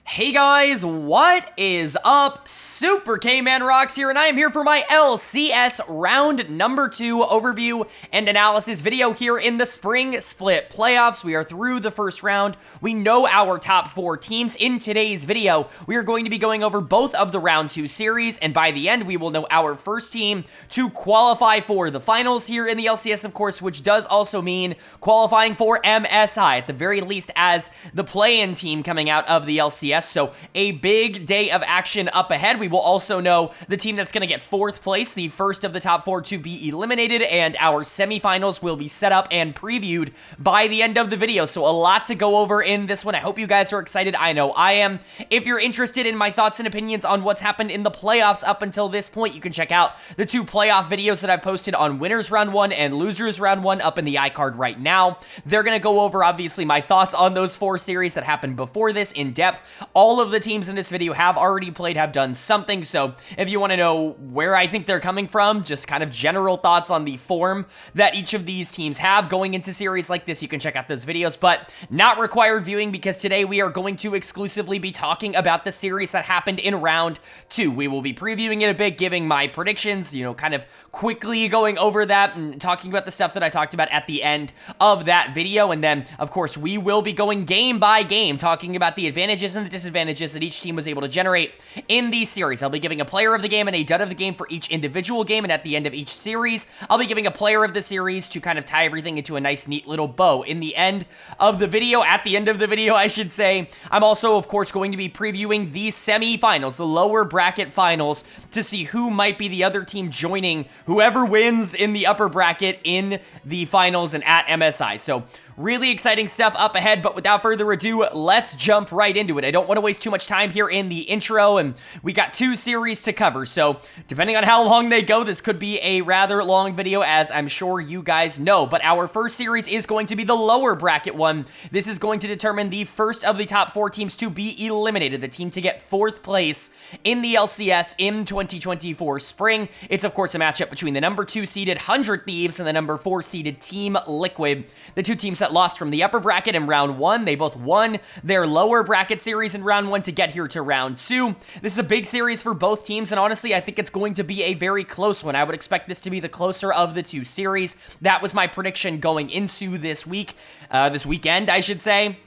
Hey guys, what is up? Super K-Man Rocks here, and I am here for my LCS round number 2 overview and analysis video here in the Spring Split Playoffs. We are through the first round. We know our top 4 teams. In today's video, we are going to be going over both of the round 2 series, and by the end, we will know our first team to qualify for the finals here in the LCS, of course, which does also mean qualifying for MSI, at the very least as the play-in team coming out of the LCS. So a big day of action up ahead. We will also know the team that's going to get 4th place, the first of the top 4 to be eliminated, and our semifinals will be set up and previewed by the end of the video. So a lot to go over in this one. I hope you guys are excited. I know I am. If you're interested in my thoughts and opinions on what's happened in the playoffs up until this point, you can check out the 2 playoff videos that I've posted on Winners Round 1 and Losers Round 1 up in the iCard right now. They're going to go over, obviously, my thoughts on those 4 series that happened before this in depth. All of the teams in this video have already played, have done something, so if you want to know where I think they're coming from, just kind of general thoughts on the form that each of these teams have going into series like this, you can check out those videos, but not required viewing because today we are going to exclusively be talking about the series that happened in round 2. We will be previewing it a bit, giving my predictions, kind of quickly going over that and talking about the stuff that I talked about at the end of that video, and then, of course, we will be going game by game, talking about the advantages and the disadvantages that each team was able to generate in these series. I'll be giving a player of the game and a dud of the game for each individual game, and at the end of each series, I'll be giving a player of the series to kind of tie everything into a nice, neat little bow. In the end of the video, at the end of the video, I should say, I'm also, of course, going to be previewing the semifinals, the lower bracket finals, to see who might be the other team joining whoever wins in the upper bracket in the finals and at MSI. So, really exciting stuff up ahead, but without further ado, let's jump right into it. I don't want to waste too much time here in the intro, and we got 2 series to cover, so depending on how long they go, this could be a rather long video, as I'm sure you guys know. But our first series is going to be the lower bracket one. This is going to determine the first of the top 4 teams to be eliminated, the team to get 4th place in the LCS in 2024 spring. It's, of course, a matchup between the number 2 seeded 100 Thieves and the number 4 seeded Team Liquid. The 2 teams that lost from the upper bracket in round 1. They both won their lower bracket series in round 1 to get here to round 2. This is a big series for both teams, and honestly, I think it's going to be a very close one. I would expect this to be the closer of the 2 series. That was my prediction going into this weekend, I should say.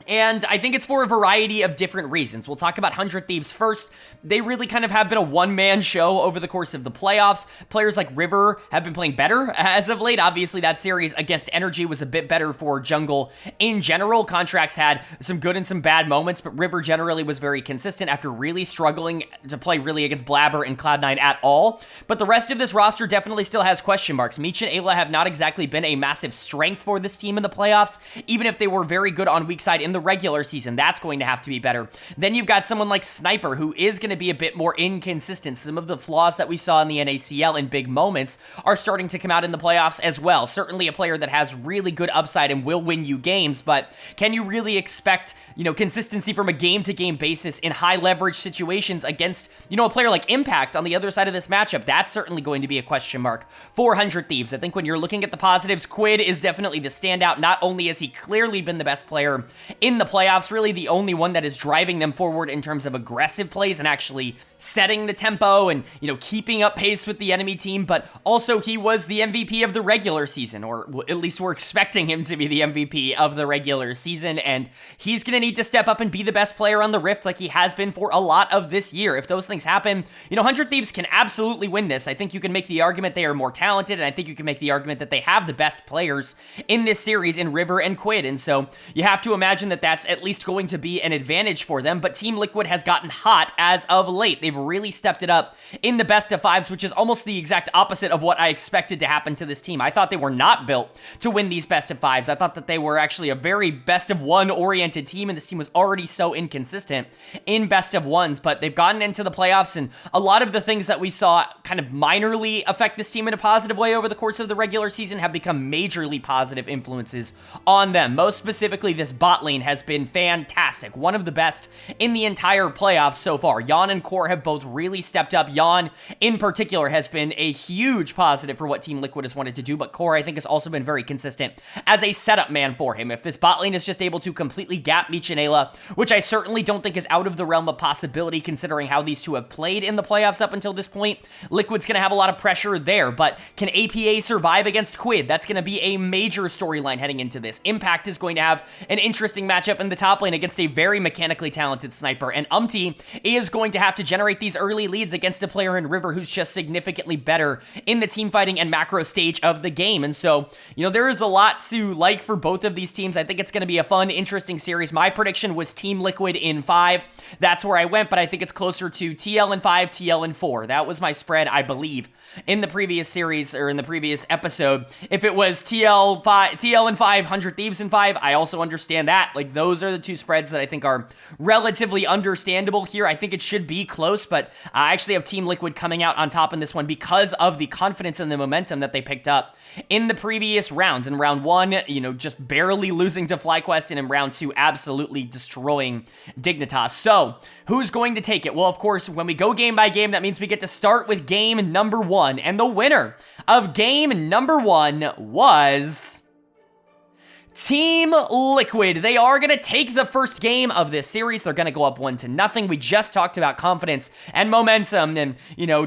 And I think it's for a variety of different reasons. We'll talk about 100 Thieves first. They really kind of have been a one-man show over the course of the playoffs. Players like River have been playing better as of late. Obviously, that series against Energy was a bit better for Jungle in general. Contracts had some good and some bad moments, but River generally was very consistent after really struggling to play really against Blabber and Cloud9 at all. But the rest of this roster definitely still has question marks. Meech and Ayla have not exactly been a massive strength for this team in the playoffs, even if they were very good on weak side in the regular season. That's going to have to be better. Then you've got someone like Sniper, who is going to be a bit more inconsistent. Some of the flaws that we saw in the NACL in big moments are starting to come out in the playoffs as well. Certainly a player that has really good upside and will win you games, but can you really expect, consistency from a game-to-game basis in high-leverage situations against, a player like Impact on the other side of this matchup? That's certainly going to be a question mark for 100 Thieves. I think when you're looking at the positives, Quid is definitely the standout. Not only has he clearly been the best player in the playoffs, really the only one that is driving them forward in terms of aggressive plays and actually setting the tempo and, keeping up pace with the enemy team, but also he was the MVP of the regular season, or at least we're expecting him to be the MVP of the regular season, and he's going to need to step up and be the best player on the Rift like he has been for a lot of this year. If those things happen, 100 Thieves can absolutely win this. I think you can make the argument they are more talented, and I think you can make the argument that they have the best players in this series in River and Quid, and so you have to imagine that that's at least going to be an advantage for them, but Team Liquid has gotten hot as of late. They've really stepped it up in the best of 5s, which is almost the exact opposite of what I expected to happen to this team. I thought they were not built to win these best of 5s. I thought that they were actually a very best of 1 oriented team, and this team was already so inconsistent in best of 1s, but they've gotten into the playoffs, and a lot of the things that we saw kind of minorly affect this team in a positive way over the course of the regular season have become majorly positive influences on them. Most specifically, this bot lane lane has been fantastic. One of the best in the entire playoffs so far. Yeon and Core have both really stepped up. Yeon, in particular, has been a huge positive for what Team Liquid has wanted to do, but Core, I think, has also been very consistent as a setup man for him. If this bot lane is just able to completely gap Meech and Ayla, which I certainly don't think is out of the realm of possibility considering how these two have played in the playoffs up until this point, Liquid's going to have a lot of pressure there, but can APA survive against Quid? That's going to be a major storyline heading into this. Impact is going to have an interesting matchup in the top lane against a very mechanically talented sniper, and is going to have to generate these early leads against a player in River who's just significantly better in the team fighting and macro stage of the game. And so, there is a lot to like for both of these teams. I think it's going to be a fun, interesting series. My prediction was Team Liquid in 5. That's where I went, but I think it's closer to TL in 5, TL in 4. That was my spread, I believe, in the previous series, or in the previous episode. If it was TL in 5, 100 Thieves in 5, I also understand that. Like, those are the two spreads that I think are relatively understandable here. I think it should be close, but I actually have Team Liquid coming out on top in this one because of the confidence and the momentum that they picked up in the previous rounds. In round 1, just barely losing to FlyQuest, and in round 2, absolutely destroying Dignitas. So, who's going to take it? Well, of course, when we go game by game, that means we get to start with game number 1. And the winner of game number 1 was Team Liquid. They are going to take the first game of this series. They're going to go up 1-0. We just talked about confidence and momentum and,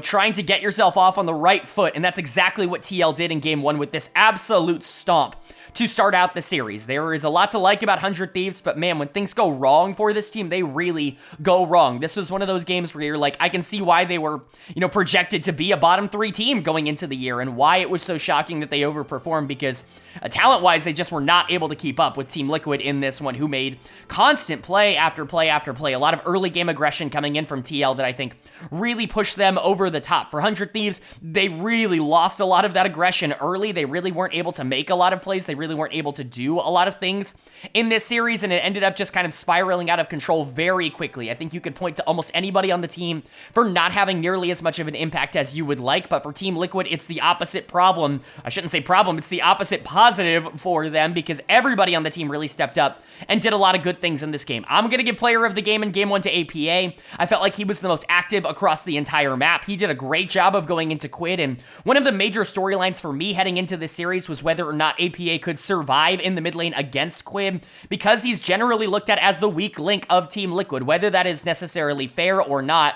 trying to get yourself off on the right foot. And that's exactly what TL did in game 1 with this absolute stomp to start out the series. There is a lot to like about 100 Thieves, but man, when things go wrong for this team, they really go wrong. This was one of those games where you're like, I can see why they were, projected to be a bottom 3 team going into the year, and why it was so shocking that they overperformed, because talent-wise, they just were not able to keep up with Team Liquid in this one, who made constant play after play after play. A lot of early game aggression coming in from TL that I think really pushed them over the top. For 100 Thieves, they really lost a lot of that aggression early. They really weren't able to make a lot of plays. They really weren't able to do a lot of things in this series, and it ended up just kind of spiraling out of control very quickly. I think you could point to almost anybody on the team for not having nearly as much of an impact as you would like, but for Team Liquid, it's the opposite problem. I shouldn't say problem, it's the opposite positive for them, because everybody on the team really stepped up and did a lot of good things in this game. I'm going to give player of the game in game 1 to APA. I felt like he was the most active across the entire map. He did a great job of going into Quid, and one of the major storylines for me heading into this series was whether or not APA could survive in the mid lane against Quid, because he's generally looked at as the weak link of Team Liquid. Whether that is necessarily fair or not,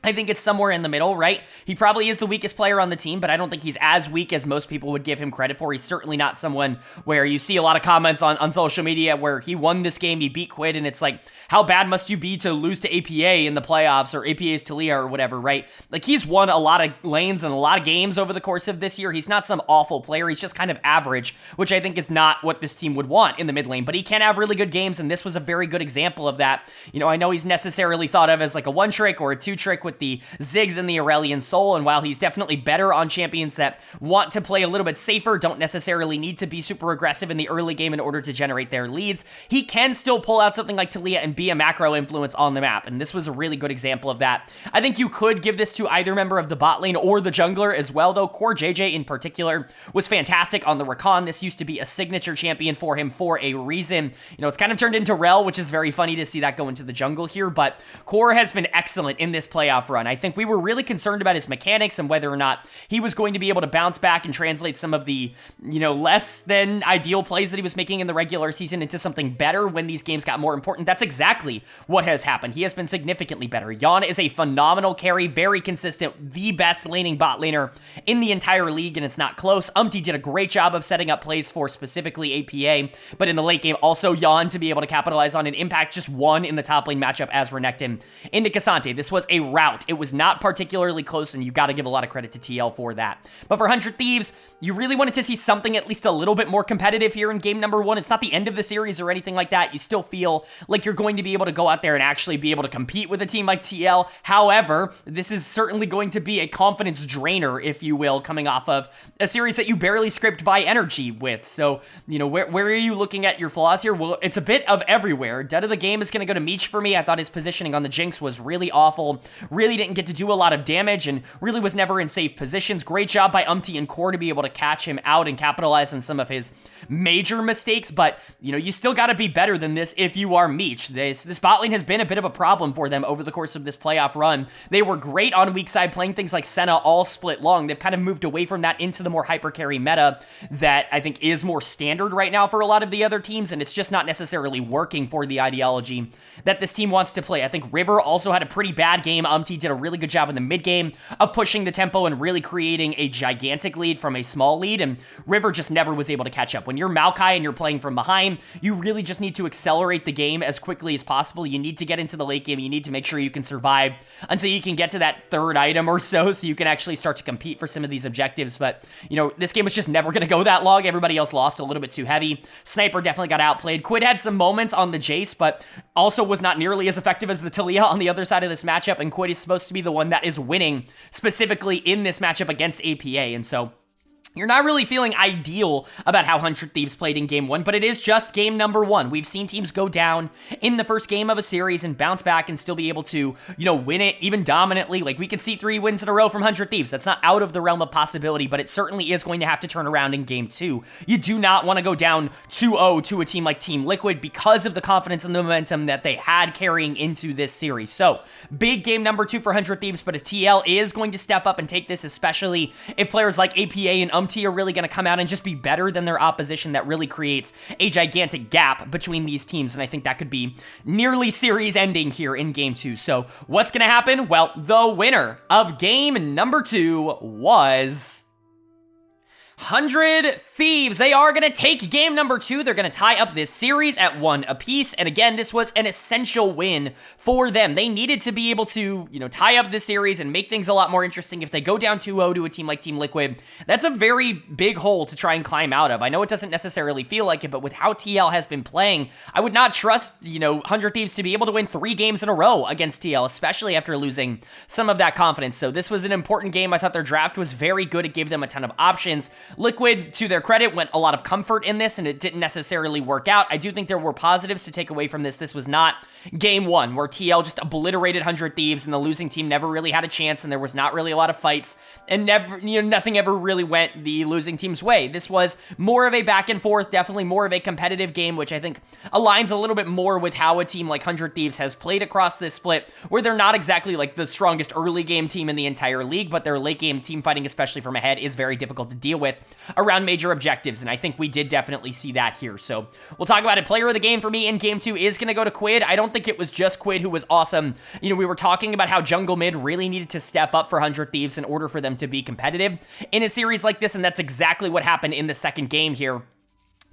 I think it's somewhere in the middle, right? He probably is the weakest player on the team, but I don't think he's as weak as most people would give him credit for. He's certainly not someone where you see a lot of comments on social media where he won this game, he beat Quid, and it's like, how bad must you be to lose to APA in the playoffs, or APA's Talia or whatever, right? Like, he's won a lot of lanes and a lot of games over the course of this year. He's not some awful player. He's just kind of average, which I think is not what this team would want in the mid lane, but he can have really good games, and this was a very good example of that. I know he's necessarily thought of as like a 1-trick or a 2-trick with the Ziggs and the Aurelion Soul, and while he's definitely better on champions that want to play a little bit safer, don't necessarily need to be super aggressive in the early game in order to generate their leads, he can still pull out something like Talia and be a macro influence on the map, and this was a really good example of that. I think you could give this to either member of the bot lane or the jungler as well, though. Core JJ in particular was fantastic on the Rakan. This used to be a signature champion for him for a reason. It's kind of turned into Rel, which is very funny to see that go into the jungle here, but Core has been excellent in this playoff run. I think we were really concerned about his mechanics and whether or not he was going to be able to bounce back and translate some of the, less than ideal plays that he was making in the regular season into something better when these games got more important. That's exactly what has happened. He has been significantly better. Yeon is a phenomenal carry, very consistent, the best laning bot laner in the entire league, and it's not close. Did a great job of setting up plays for specifically APA, but in the late game, also Yeon to be able to capitalize on an Impact just won in the top lane matchup as Renekton into Cassante. This was a rout. It was not particularly close, and you got to give a lot of credit to TL for that. But for 100 Thieves, you really wanted to see something at least a little bit more competitive here in game number 1. It's not the end of the series or anything like that. You still feel like you're going to be able to go out there and actually be able to compete with a team like TL. However, this is certainly going to be a confidence drainer, if you will, coming off of a series that you barely scraped by energy with. So, where are you looking at your flaws here? Well, it's a bit of everywhere. Dead of the game is going to go to Meech for me. I thought his positioning on the Jinx was really awful. Really didn't get to do a lot of damage and really was never in safe positions. Great job by and Core to be able to catch him out and capitalize on some of his major mistakes, but, you know, you still got to be better than this if you are Meech. This bot lane has been a bit of a problem for them over the course of this playoff run. They were great on weak side, playing things like Senna all split long. They've kind of moved away from that into the more hyper carry meta that I think is more standard right now for a lot of the other teams, and it's just not necessarily working for the ideology that this team wants to play. I think River also had a pretty bad game. Did a really good job in the mid game of pushing the tempo and really creating a gigantic lead from a small lead, and River just never was able to catch up. When you're Maokai and you're playing from behind, you really just need to accelerate the game as quickly as possible. You need to get into the late game. You need to make sure you can survive until you can get to that third item or so you can actually start to compete for some of these objectives. But, you know, this game was just never going to go that long. Everybody else lost a little bit too heavy. Sniper definitely got outplayed. Quid had some moments on the Jace, but also was not nearly as effective as the Taliyah on the other side of this matchup, and Quid is supposed to be the one that is winning specifically in this matchup against APA, and so you're not really feeling ideal about how 100 Thieves played in game one, but it is just game number one. We've seen teams go down in the first game of a series and bounce back and still be able to, you know, win it even dominantly. Like, we could see 3 wins in a row from 100 Thieves. That's not out of the realm of possibility, but it certainly is going to have to turn around in game two. You do not want to go down 2-0 to a team like Team Liquid because of the confidence and the momentum that they had carrying into this series. So, big game number two for 100 Thieves, but if TL is going to step up and take this, especially if players like APA and are really going to come out and just be better than their opposition, that really creates a gigantic gap between these teams, and I think that could be nearly series ending here in game two. So what's going to happen? Well, the winner of game number two was 100 Thieves. They are going to take game number two. They're going to tie up this series at 1 apiece. And again, this was an essential win for them. They needed to be able to, you know, tie up this series and make things a lot more interesting. If they go down 2-0 to a team like Team Liquid, that's a very big hole to try and climb out of. I know it doesn't necessarily feel like it, but with how TL has been playing, I would not trust, you know, 100 Thieves to be able to win 3 games in a row against TL, especially after losing some of that confidence. So this was an important game. I thought their draft was very good. It gave them a ton of options. Liquid, to their credit, went a lot of comfort in this, and it didn't necessarily work out. I do think there were positives to take away from this. This was not game one, where TL just obliterated 100 Thieves, and the losing team never really had a chance, and there was not really a lot of fights, and never, you know, nothing ever really went the losing team's way. This was more of a back and forth, definitely more of a competitive game, which I think aligns a little bit more with how a team like 100 Thieves has played across this split, where they're not exactly like the strongest early game team in the entire league, but their late game team fighting, especially from ahead, is very difficult to deal with around major objectives, and I think we did definitely see that here. So we'll talk about it. Player of the game for me in game two is going to go to Quid. I don't think it was just Quid who was awesome. You know, we were talking about how jungle mid really needed to step up for 100 Thieves in order for them to be competitive in a series like this, and that's exactly what happened in the second game here.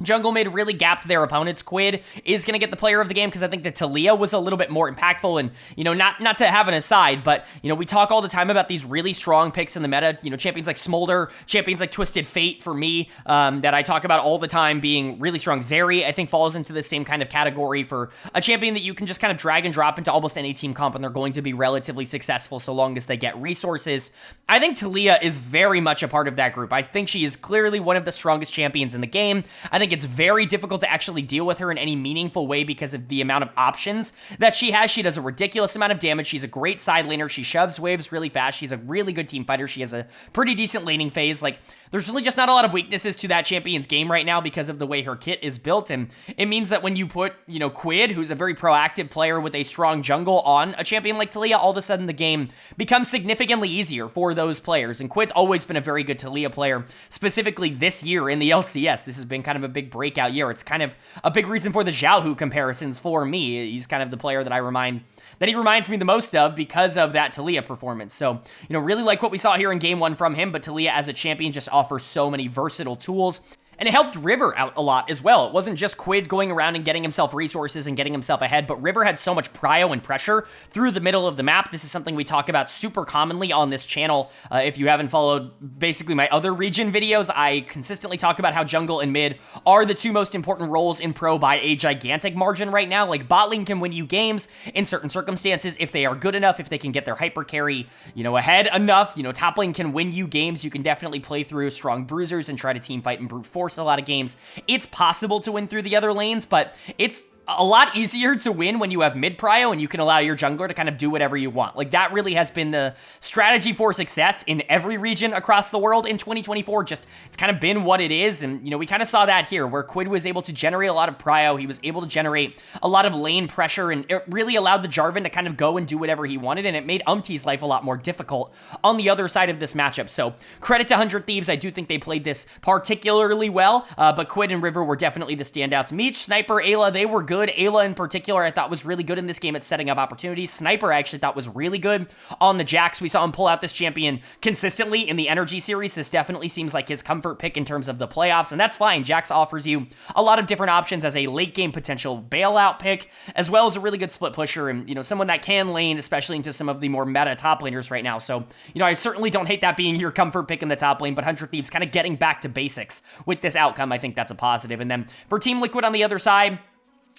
Jungle mid really gapped their opponents. Quid is going to get the player of the game because I think the Taliyah was a little bit more impactful, and, you know, not to have an aside, but, you know, we talk all the time about these really strong picks in the meta, you know, champions like Smolder, champions like Twisted Fate for me, that I talk about all the time being really strong. Zeri, I think, falls into the same kind of category for a champion that you can just kind of drag and drop into almost any team comp, and they're going to be relatively successful so long as they get resources. I think Taliyah is very much a part of that group. I think she is clearly one of the strongest champions in the game. I think it's very difficult to actually deal with her in any meaningful way because of the amount of options that she has. She does a ridiculous amount of damage. She's a great side laner. She shoves waves really fast. She's a really good team fighter. She has a pretty decent laning phase. Like, there's really just not a lot of weaknesses to that champion's game right now because of the way her kit is built, and it means that when you put, you know, Quid, who's a very proactive player with a strong jungle, on a champion like Taliyah, all of a sudden the game becomes significantly easier for those players, and Quid's always been a very good Taliyah player, specifically this year in the LCS. This has been kind of a big breakout year. It's kind of a big reason for the Xiaohu comparisons for me. He's kind of the player that he reminds me the most of because of that Taliyah performance. So, you know, really like what we saw here in game one from him, but Taliyah as a champion just offers so many versatile tools. And it helped River out a lot as well. It wasn't just Quid going around and getting himself resources and getting himself ahead, but River had so much prio and pressure through the middle of the map. This is something we talk about super commonly on this channel. If you haven't followed basically my other region videos, I consistently talk about how jungle and mid are the two most important roles in pro by a gigantic margin right now. Like, bot lane can win you games in certain circumstances if they are good enough, if they can get their hyper carry, you know, ahead enough. You know, top lane can win you games. You can definitely play through strong bruisers and try to team fight and brute force a lot of games. It's possible to win through the other lanes, but it's a lot easier to win when you have mid prio and you can allow your jungler to kind of do whatever you want. Like, that really has been the strategy for success in every region across the world in 2024. Just, it's kind of been what it is. And, you know, we kind of saw that here where Quid was able to generate a lot of prio. He was able to generate a lot of lane pressure, and it really allowed the Jarvan to kind of go and do whatever he wanted. And it made Umti's life a lot more difficult on the other side of this matchup. So credit to 100 Thieves. I do think they played this particularly well, but Quid and River were definitely the standouts. Meech, Sniper, Ayla, they were good. Ayla in particular, I thought was really good in this game at setting up opportunities. Sniper, I actually thought was really good on the Jax. We saw him pull out this champion consistently in the Energy series. This definitely seems like his comfort pick in terms of the playoffs, and that's fine. Jax offers you a lot of different options as a late game potential bailout pick, as well as a really good split pusher and, you know, someone that can lane, especially into some of the more meta top laners right now. So, you know, I certainly don't hate that being your comfort pick in the top lane, but 100 Thieves kind of getting back to basics with this outcome, I think that's a positive. And then for Team Liquid on the other side,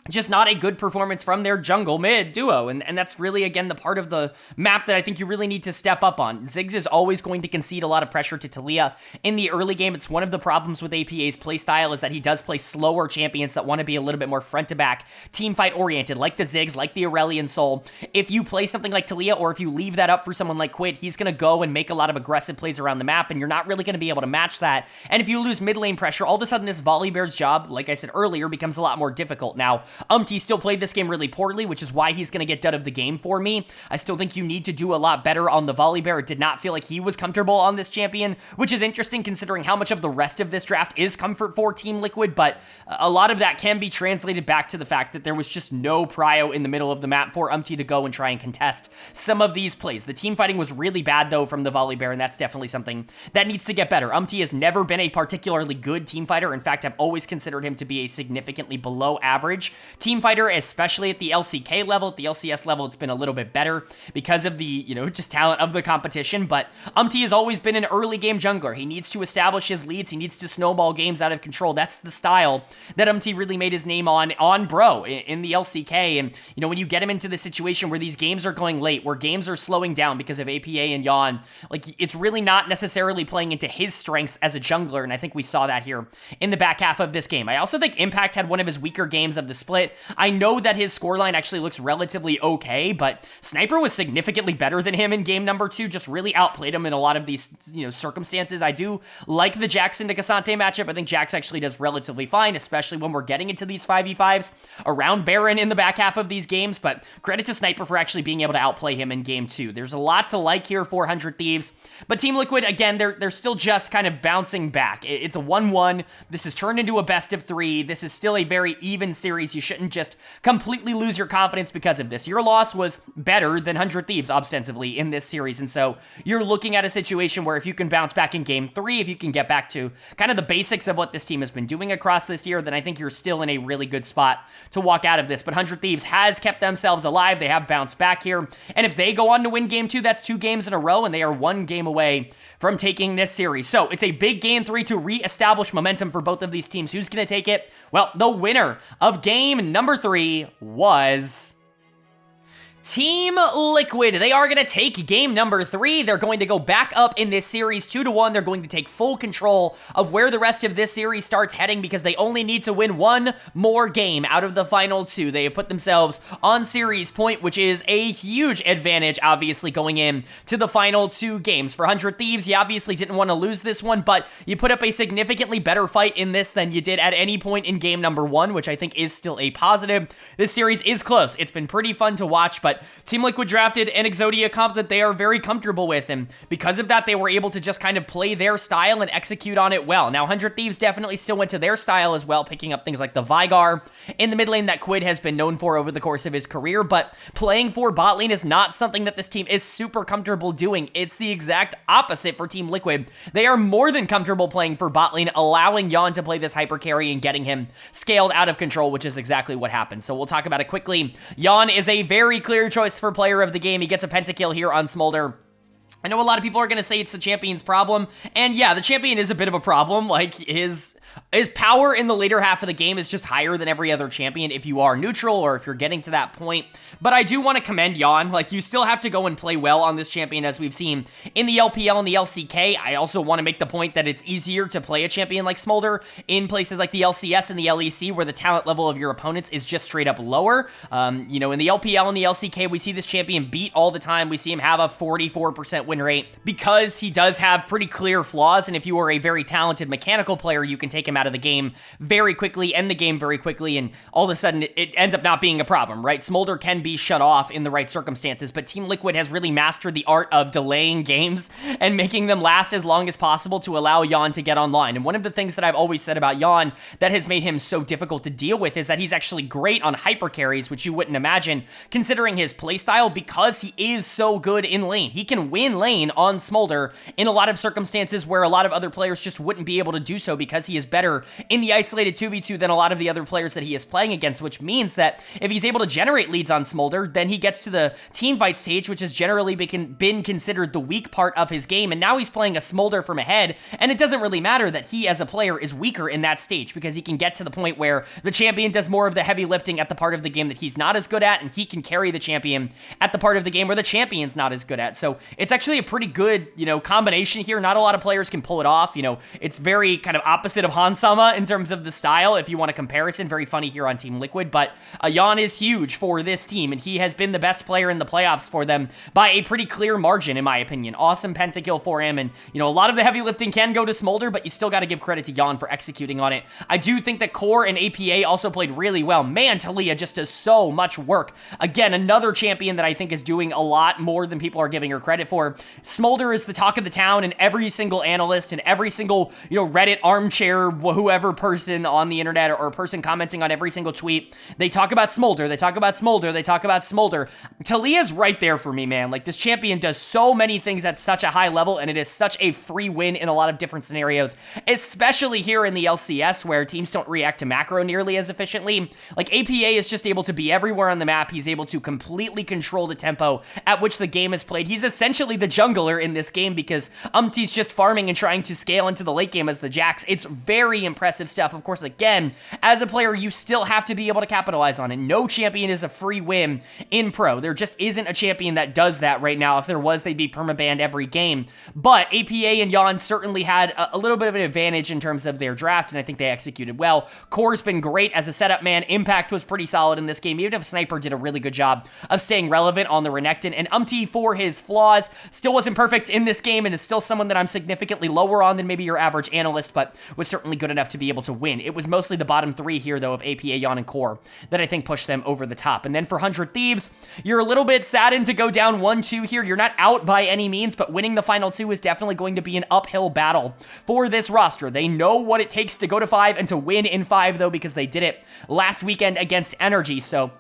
just not a good performance from their jungle mid duo, and that's really, again, the part of the map that I think you really need to step up on. Ziggs is always going to concede a lot of pressure to Taliyah in the early game. It's one of the problems with APA's playstyle is that he does play slower champions that want to be a little bit more front-to-back, team-fight oriented, like the Ziggs, like the Aurelion Sol. If you play something like Taliyah, or if you leave that up for someone like Quid, he's going to go and make a lot of aggressive plays around the map, and you're not really going to be able to match that. And if you lose mid lane pressure, all of a sudden this Volibear's job, like I said earlier, becomes a lot more difficult. Now, still played this game really poorly, which is why he's going to get dud of the game for me. I still think you need to do a lot better on the Volibear. It did not feel like he was comfortable on this champion, which is interesting considering how much of the rest of this draft is comfort for Team Liquid, but a lot of that can be translated back to the fact that there was just no prio in the middle of the map for to go and try and contest some of these plays. The team fighting was really bad, though, from the Volibear, and that's definitely something that needs to get better. has never been a particularly good team fighter. In fact, I've always considered him to be a significantly below average team fighter, especially at the LCK level. At the LCS level, it's been a little bit better because of the, just talent of the competition, but has always been an early game jungler. He needs to establish his leads. He needs to snowball games out of control. That's the style that really made his name on Bro in the LCK. And, when you get him into the situation where these games are going late, where games are slowing down because of APA and Yawn, it's really not necessarily playing into his strengths as a jungler, and I think we saw that here in the back half of this game. I also think Impact had one of his weaker games of the split. I know that his scoreline actually looks relatively okay, but Sniper was significantly better than him in game number 2, just really outplayed him in a lot of these, circumstances. I do like the Jackson to Cassante matchup. I think Jax actually does relatively fine, especially when we're getting into these 5v5s around Baron in the back half of these games, but credit to Sniper for actually being able to outplay him in game 2. There's a lot to like here for 100 Thieves, but Team Liquid, again, they're still just kind of bouncing back. It's a 1-1. This has turned into a best of 3. This is still a very even series. You shouldn't just completely lose your confidence because of this. Your loss was better than 100 Thieves ostensibly in this series, and so you're looking at a situation where if you can bounce back in game 3, if you can get back to kind of the basics of what this team has been doing across this year, then I think you're still in a really good spot to walk out of this. But 100 Thieves has kept themselves alive. They have bounced back here, and if they go on to win game 2, that's 2 games in a row, and they are 1 game away from taking this series. So it's a big game 3 to reestablish momentum for both of these teams. Who's going to take it? Well, the winner of game number 3 was Team Liquid. They are going to take game number 3. They're going to go back up in this series 2-1. They're going to take full control of where the rest of this series starts heading because they only need to win 1 more game out of the final 2. They have put themselves on series point, which is a huge advantage, obviously, going in to the final 2 games. For 100 Thieves, you obviously didn't want to lose this one, but you put up a significantly better fight in this than you did at any point in game number 1, which I think is still a positive. This series is close. It's been pretty fun to watch, but Team Liquid drafted an Exodia comp that they are very comfortable with, and because of that, they were able to just kind of play their style and execute on it well. Now, 100 Thieves definitely still went to their style as well, picking up things like the Vigar in the mid lane that Quid has been known for over the course of his career, but playing for bot lane is not something that this team is super comfortable doing. It's the exact opposite for Team Liquid. They are more than comfortable playing for bot lane, allowing Yawn to play this hyper carry and getting him scaled out of control, which is exactly what happened. So we'll talk about it quickly. Yawn is a very clear choice for player of the game. He gets a pentakill here on Smolder. I know a lot of people are going to say it's the champion's problem, and yeah, the champion is a bit of a problem. Like, his His power in the later half of the game is just higher than every other champion if you are neutral or if you're getting to that point. But I do want to commend Jan. Like, you still have to go and play well on this champion, as we've seen in the LPL and the LCK. I also want to make the point that it's easier to play a champion like Smolder in places like the LCS and the LEC, where the talent level of your opponents is just straight up lower. You know, in the LPL and the LCK, we see this champion beat all the time. We see him have a 44% win rate because he does have pretty clear flaws, and if you are a very talented mechanical player, you can take him out of the game very quickly, end the game very quickly, and all of a sudden it ends up not being a problem, right? Smolder can be shut off in the right circumstances, but Team Liquid has really mastered the art of delaying games and making them last as long as possible to allow Jan to get online. And one of the things that I've always said about Jan that has made him so difficult to deal with is that he's actually great on hyper carries, which you wouldn't imagine considering his playstyle, because he is so good in lane. He can win lane on Smolder in a lot of circumstances where a lot of other players just wouldn't be able to do so, because he is better in the isolated 2v2 than a lot of the other players that he is playing against, which means that if he's able to generate leads on Smolder, then he gets to the team fight stage, which has generally been considered the weak part of his game, and now he's playing a Smolder from ahead, and it doesn't really matter that he as a player is weaker in that stage, because he can get to the point where the champion does more of the heavy lifting at the part of the game that he's not as good at, and he can carry the champion at the part of the game where the champion's not as good at. So it's actually a pretty good, you know, combination here. Not a lot of players can pull it off. You know, it's very kind of opposite of Hansama in terms of the style, if you want a comparison. Very funny here on Team Liquid, but Jan is huge for this team, and he has been the best player in the playoffs for them by a pretty clear margin, in my opinion. Awesome pentakill for him, and, you know, a lot of the heavy lifting can go to Smolder, but you still got to give credit to Jan for executing on it. I do think that Core and APA also played really well. Man, Talia just does so much work. Again, another champion that I think is doing a lot more than people are giving her credit for. Smolder is the talk of the town, and every single analyst and every single, you know, Reddit armchair, whoever person on the internet or person commenting on every single tweet, they talk about Smolder, they talk about Smolder, they talk about Smolder. Talia's right there for me, man. Like, this champion does so many things at such a high level, and it is such a free win in a lot of different scenarios, especially here in the LCS, where teams don't react to macro nearly as efficiently. Like, APA is just able to be everywhere on the map. He's able to completely control the tempo at which the game is played. He's essentially the jungler in this game, because Umti's just farming and trying to scale into the late game as the Jax. It's very impressive stuff. Of course, again, as a player, you still have to be able to capitalize on it. No champion is a free win in pro. There just isn't a champion that does that right now. If there was, they'd be permabanned every game. But APA and Jan certainly had a little bit of an advantage in terms of their draft, and I think they executed well. Core's been great as a setup man. Impact was pretty solid in this game, even if Sniper did a really good job of staying relevant on the Renekton. And Umti, for his flaws, still wasn't perfect in this game, and is still someone that I'm significantly lower on than maybe your average analyst, but was certainly good enough to be able to win. It was mostly the bottom three here, though, of APA, Jan, and Core that I think pushed them over the top. And then for 100 Thieves, you're a little bit saddened to go down 1-2 here. You're not out by any means, but winning the final two is definitely going to be an uphill battle for this roster. They know what it takes to go to 5 and to win in 5, though, because they did it last weekend against Energy, so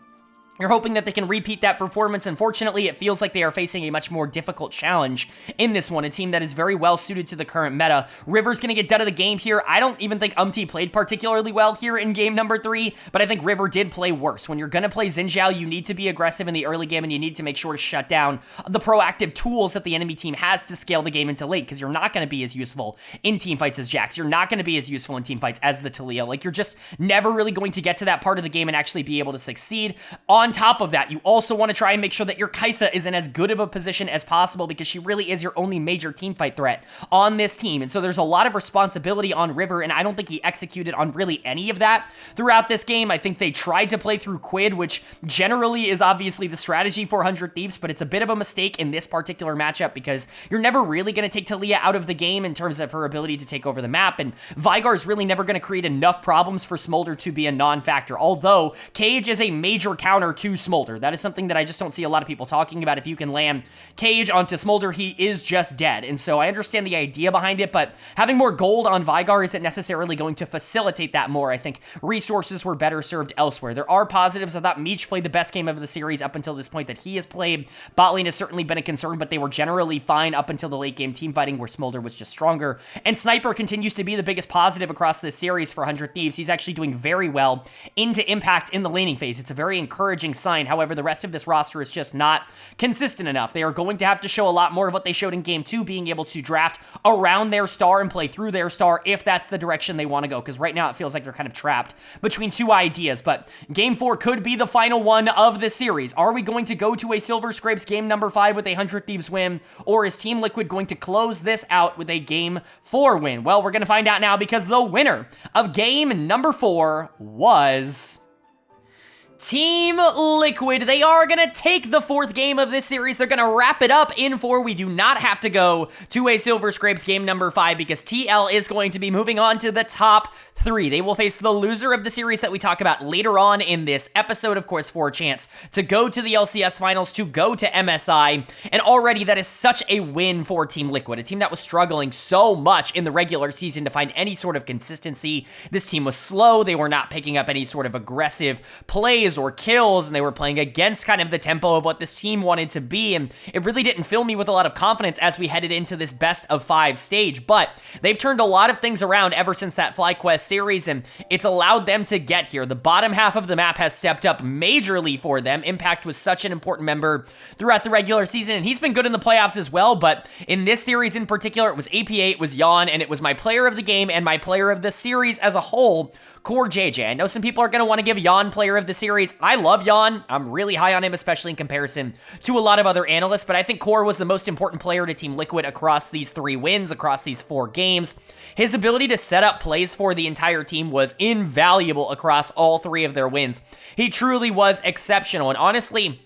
you're hoping that they can repeat that performance. Unfortunately, it feels like they are facing a much more difficult challenge in this one, a team that is very well suited to the current meta. River's going to get done of the game here. I don't even think Umti played particularly well here in game number 3, but I think River did play worse. When you're going to play Xin Zhao, you need to be aggressive in the early game, and you need to make sure to shut down the proactive tools that the enemy team has to scale the game into late, because you're not going to be as useful in teamfights as Jax. You're not going to be as useful in teamfights as the Talia. Like, you're just never really going to get to that part of the game and actually be able to succeed. On top of that, you also want to try and make sure that your Kai'Sa is in as good of a position as possible, because she really is your only major teamfight threat on this team. And so there's a lot of responsibility on River, and I don't think he executed on really any of that throughout this game. I think they tried to play through Quid, which generally is obviously the strategy for 100 Thieves, but it's a bit of a mistake in this particular matchup, because you're never really going to take Talia out of the game in terms of her ability to take over the map, and Veigar's really never going to create enough problems for Smolder to be a non-factor, although Cage is a major counter to Smolder. That is something that I just don't see a lot of people talking about. If you can land Cage onto Smolder, he is just dead. And so I understand the idea behind it, but having more gold on Veigar isn't necessarily going to facilitate that more. I think resources were better served elsewhere. There are positives. I thought Meech played the best game of the series up until this point that he has played. Bot lane has certainly been a concern, but they were generally fine up until the late game team fighting, where Smolder was just stronger. And Sniper continues to be the biggest positive across this series for 100 Thieves. He's actually doing very well into Impact in the laning phase. It's a very encouraging encouraging sign. However, the rest of this roster is just not consistent enough. They are going to have to show a lot more of what they showed in Game 2, being able to draft around their star and play through their star if that's the direction they want to go, because right now it feels like they're kind of trapped between two ideas. But Game 4 could be the final one of the series. Are we going to go to a Silver Scrapes Game number 5 with a 100 Thieves win, or is Team Liquid going to close this out with a Game 4 win? Well, we're going to find out now, because the winner of Game number 4 was Team Liquid. They are going to take the 4th game of this series. They're going to wrap it up in 4. We do not have to go to a Silver Scrapes Game number 5 because TL is going to be moving on to the top 3. They will face the loser of the series that we talk about later on in this episode, of course, for a chance to go to the LCS finals, to go to MSI. And already that is such a win for Team Liquid, a team that was struggling so much in the regular season to find any sort of consistency. This team was slow. They were not picking up any sort of aggressive plays or kills, and they were playing against kind of the tempo of what this team wanted to be, and it really didn't fill me with a lot of confidence as we headed into this best of 5 stage. But they've turned a lot of things around ever since that FlyQuest series, and it's allowed them to get here. The bottom half of the map has stepped up majorly for them. Impact was such an important member throughout the regular season, and he's been good in the playoffs as well, but in this series in particular, it was APA, it was Yon, and it was my player of the game and my player of the series as a whole, Core JJ. I know some people are going to want to give Yon player of the series. I love Yon. I'm really high on him, especially in comparison to a lot of other analysts, but I think Core was the most important player to Team Liquid across these 3 wins, across these 4 games. His ability to set up plays for the entire team was invaluable across all 3 of their wins. He truly was exceptional, and honestly,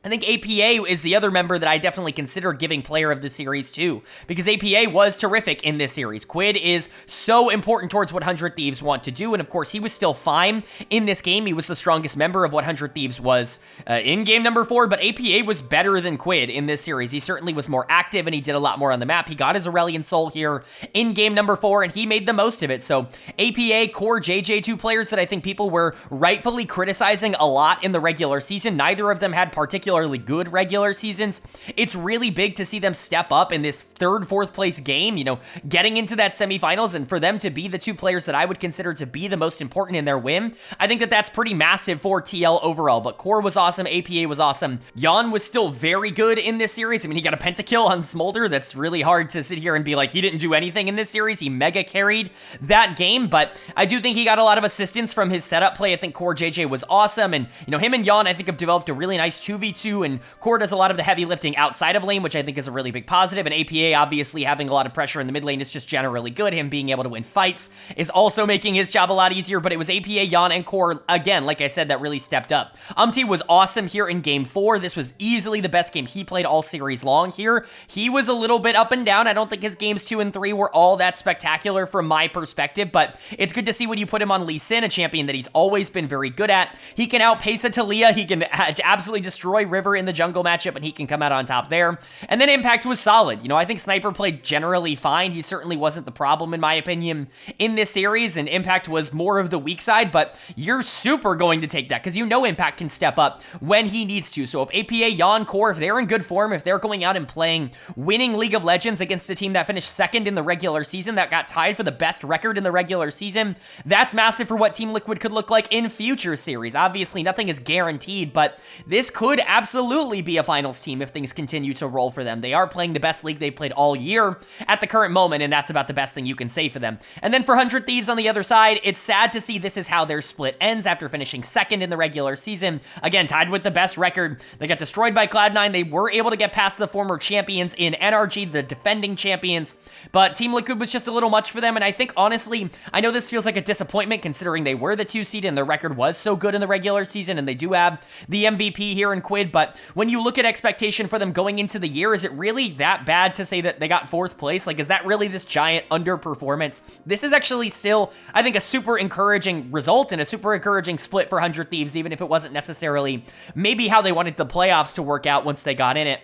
I think APA is the other member that I definitely consider giving player of the series to, because APA was terrific in this series. Quid is so important towards what 100 Thieves want to do, and of course, he was still fine in this game. He was the strongest member of what 100 Thieves was in game number 4, but APA was better than Quid in this series. He certainly was more active, and he did a lot more on the map. He got his Aurelion Soul here in game number 4, and he made the most of it. So APA, Core, JJ, 2 players that I think people were rightfully criticizing a lot in the regular season. Neither of them had particularly good regular seasons. It's really big to see them step up in this 3rd, 4th place game, you know, getting into that semifinals, and for them to be the 2 players that I would consider to be the most important in their win. I think that that's pretty massive for TL overall, but Core was awesome, APA was awesome. Yon was still very good in this series. I mean, he got a pentakill on Smolder. That's really hard to sit here and be like, he didn't do anything in this series. He mega carried that game, but I do think he got a lot of assistance from his setup play. I think Core JJ was awesome, and, you know, him and Yon, I think, have developed a really nice 2v2, and Core does a lot of the heavy lifting outside of lane, which I think is a really big positive, and APA obviously having a lot of pressure in the mid lane is just generally good. Him being able to win fights is also making his job a lot easier, but it was APA, Yon, and Core, again, like I said, that really stepped up. Was awesome here in game 4. This was easily the best game he played all series long here. He was a little bit up and down. I don't think his games 2 and 3 were all that spectacular from my perspective, but it's good to see when you put him on Lee Sin, a champion that he's always been very good at. He can outpace a Talia. He can absolutely destroy River in the jungle matchup, and he can come out on top there. And then Impact was solid. You know, I think Sniper played generally fine. He certainly wasn't the problem, in my opinion, in this series, and Impact was more of the weak side, but you're super going to take that, because you know Impact can step up when he needs to. So if APA, Yon, Core, if they're in good form, if they're going out and playing winning League of Legends against a team that finished 2nd in the regular season, that got tied for the best record in the regular season, that's massive for what Team Liquid could look like in future series. Obviously, nothing is guaranteed, but this could absolutely be a finals team if things continue to roll for them. They are playing the best league they've played all year at the current moment, and that's about the best thing you can say for them. And then for 100 Thieves on the other side, it's sad to see this is how their split ends after finishing 2nd in the regular season. Again, tied with the best record. They got destroyed by Cloud9. They were able to get past the former champions in NRG, the defending champions, but Team Liquid was just a little much for them, and I think, honestly, I know this feels like a disappointment considering they were the 2 seed and their record was so good in the regular season, and they do have the MVP here in Quid, but when you look at expectation for them going into the year, is it really that bad to say that they got 4th place? Like, is that really this giant underperformance? This is actually still, I think, a super encouraging result and a super encouraging split for 100 Thieves, even if it wasn't necessarily maybe how they wanted the playoffs to work out once they got in it.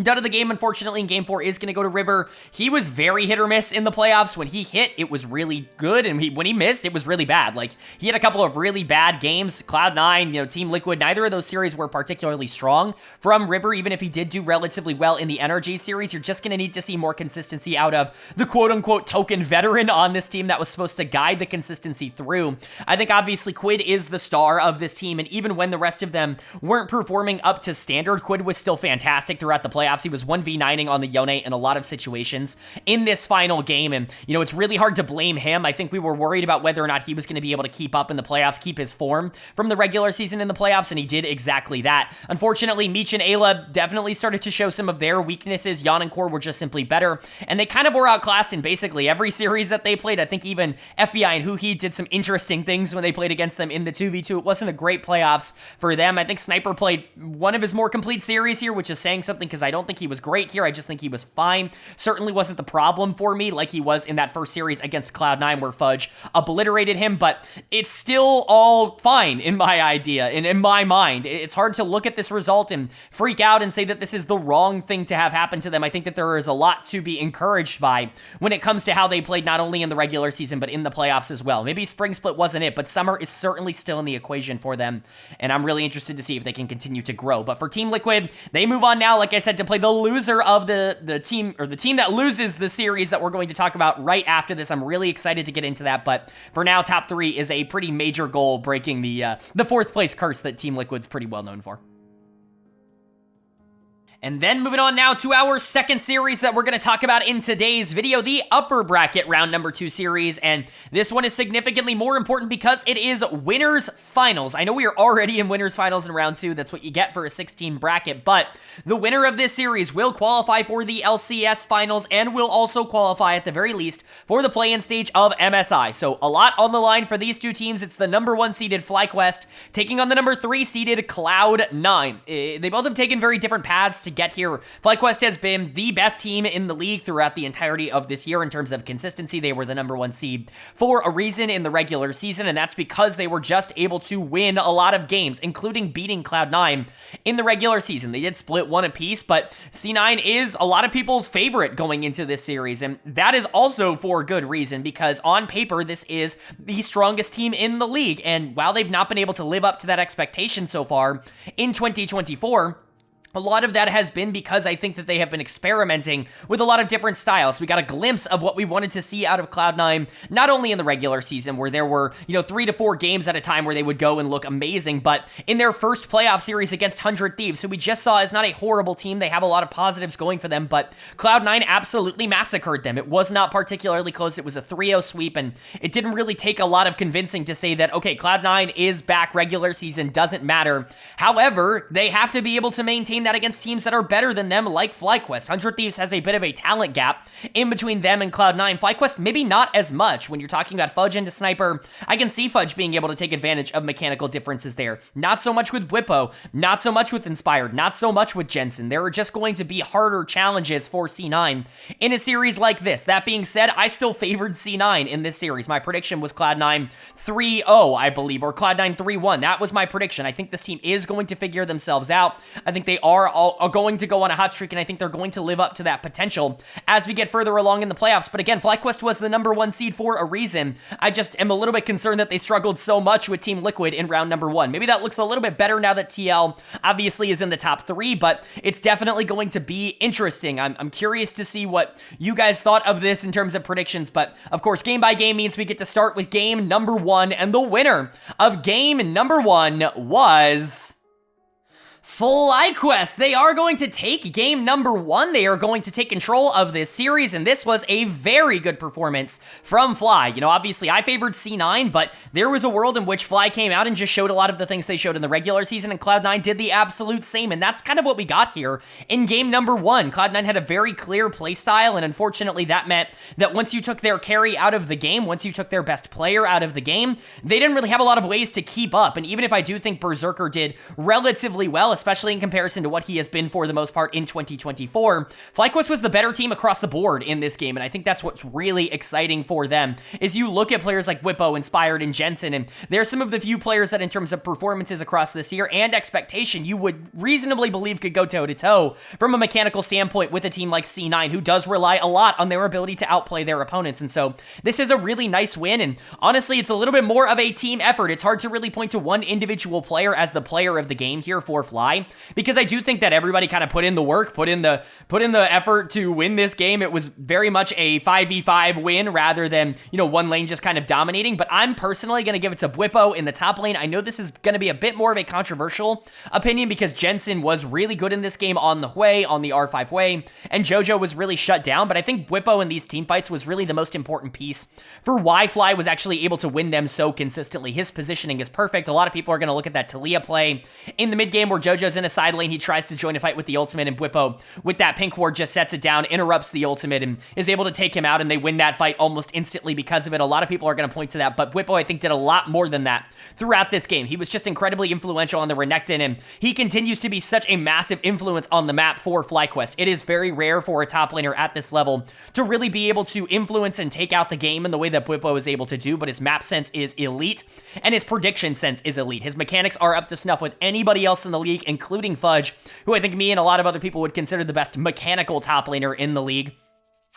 Done of the game, unfortunately, in Game 4 is going to go to River. He was very hit or miss in the playoffs. When he hit, it was really good, and when he missed, it was really bad. Like, he had a couple of really bad games. Cloud9, Team Liquid, neither of those series were particularly strong from River. Even if he did do relatively well in the NRG series, you're just going to need to see more consistency out of the quote-unquote token veteran on this team that was supposed to guide the consistency through. I think, obviously, Quid is the star of this team, and even when the rest of them weren't performing up to standard, Quid was still fantastic throughout the playoffs. He was 1v9ing on the Yone in a lot of situations in this final game, and, it's really hard to blame him. I think we were worried about whether or not he was going to be able to keep up in the playoffs, keep his form from the regular season in the playoffs, and he did exactly that. Unfortunately, Meech and Ayla definitely started to show some of their weaknesses. Jan and Core were just simply better, and they kind of were outclassed in basically every series that they played. I think even FBI and Huhi did some interesting things when they played against them in the 2v2. It wasn't a great playoffs for them. I think Sniper played one of his more complete series here, which is saying something because I don't think he was great here. I just think he was fine. Certainly wasn't the problem for me like he was in that first series against Cloud9 where Fudge obliterated him, but it's still all fine in my idea and in my mind. It's hard to look at this result and freak out and say that this is the wrong thing to have happen to them. I think that there is a lot to be encouraged by when it comes to how they played not only in the regular season but in the playoffs as well. Maybe Spring Split wasn't it, but Summer is certainly still in the equation for them, and I'm really interested to see if they can continue to grow. But for Team Liquid, they move on now, like I said, to play the loser of the team, or the team that loses the series that we're going to talk about right after this. I'm really excited to get into that, but for now, top 3 is a pretty major goal, breaking the 4th place curse that Team Liquid's pretty well known for. And then moving on now to our second series that we're going to talk about in today's video, the upper bracket round number 2 series. And this one is significantly more important because it is winners finals. I know we are already in winners finals in round 2. That's what you get for a 16 bracket, but the winner of this series will qualify for the LCS finals and will also qualify at the very least for the play-in stage of MSI. So a lot on the line for these two teams. It's the number 1 seeded FlyQuest taking on the number 3 seeded Cloud9. They both have taken very different paths to get here. FlyQuest has been the best team in the league throughout the entirety of this year in terms of consistency. They were the number 1 seed for a reason in the regular season, and that's because they were just able to win a lot of games, including beating Cloud9 in the regular season. They did split 1 apiece, but C9 is a lot of people's favorite going into this series, and that is also for good reason, because on paper, this is the strongest team in the league, and while they've not been able to live up to that expectation so far in 2024, a lot of that has been because I think that they have been experimenting with a lot of different styles. We got a glimpse of what we wanted to see out of Cloud9, not only in the regular season where there were, 3 to 4 games at a time where they would go and look amazing, but in their first playoff series against 100 Thieves, who we just saw is not a horrible team. They have a lot of positives going for them, but Cloud9 absolutely massacred them. It was not particularly close. It was a 3-0 sweep, and it didn't really take a lot of convincing to say that, okay, Cloud9 is back, regular season doesn't matter. However, they have to be able to maintain that against teams that are better than them, like FlyQuest. 100 Thieves has a bit of a talent gap in between them and Cloud9. FlyQuest, maybe not as much. When you're talking about Fudge into Sniper, I can see Fudge being able to take advantage of mechanical differences there. Not so much with Whippo, not so much with Inspired, not so much with Jensen. There are just going to be harder challenges for C9 in a series like this. That being said, I still favored C9 in this series. My prediction was Cloud9 3-0, I believe, or Cloud9 3-1. That was my prediction. I think this team is going to figure themselves out. I think they are going to go on a hot streak, and I think they're going to live up to that potential as we get further along in the playoffs. But again, FlyQuest was the number 1 seed for a reason. I just am a little bit concerned that they struggled so much with Team Liquid in round number 1. Maybe that looks a little bit better now that TL obviously is in the top 3, but it's definitely going to be interesting. I'm curious to see what you guys thought of this in terms of predictions, but of course, game by game means we get to start with game number 1, and the winner of game number 1 was FlyQuest. They are going to take game number 1. They are going to take control of this series, and this was a very good performance from Fly. Obviously I favored C9, but there was a world in which Fly came out and just showed a lot of the things they showed in the regular season, and Cloud9 did the absolute same, and that's kind of what we got here in game number 1. Cloud9 had a very clear playstyle, and unfortunately that meant that once you took their carry out of the game, once you took their best player out of the game, they didn't really have a lot of ways to keep up, and even if I do think Berserker did relatively well, especially in comparison to what he has been for the most part in 2024. FlyQuest was the better team across the board in this game, and I think that's what's really exciting for them, is you look at players like Whippo, Inspired, and Jensen, and they're some of the few players that in terms of performances across this year and expectation, you would reasonably believe could go toe-to-toe from a mechanical standpoint with a team like C9, who does rely a lot on their ability to outplay their opponents. And so this is a really nice win, and honestly, it's a little bit more of a team effort. It's hard to really point to one individual player as the player of the game here for Fly, because I do think that everybody kind of put in the work, put in the effort to win this game. It was very much a 5v5 win rather than, you know, one lane just kind of dominating, but I'm personally going to give it to Whippo in the top lane. I know this is going to be a bit more of a controversial opinion because Jensen was really good in this game on the Hui, on the R5 Hui, and JoJo was really shut down, but I think Whippo in these team fights was really the most important piece for why Fly was actually able to win them so consistently. His positioning is perfect. A lot of people are going to look at that Talia play in the mid game where JoJo's in a side lane. He tries to join a fight with the ultimate, and Whippo, with that pink ward, just sets it down, interrupts the ultimate, and is able to take him out, and they win that fight almost instantly because of it. A lot of people are going to point to that, but Whippo, I think, did a lot more than that throughout this game. He was just incredibly influential on the Renekton, and he continues to be such a massive influence on the map for FlyQuest. It is very rare for a top laner at this level to really be able to influence and take out the game in the way that Whippo is able to do, but his map sense is elite, and his prediction sense is elite. His mechanics are up to snuff with anybody else in the league, including Fudge, who I think me and a lot of other people would consider the best mechanical top laner in the league.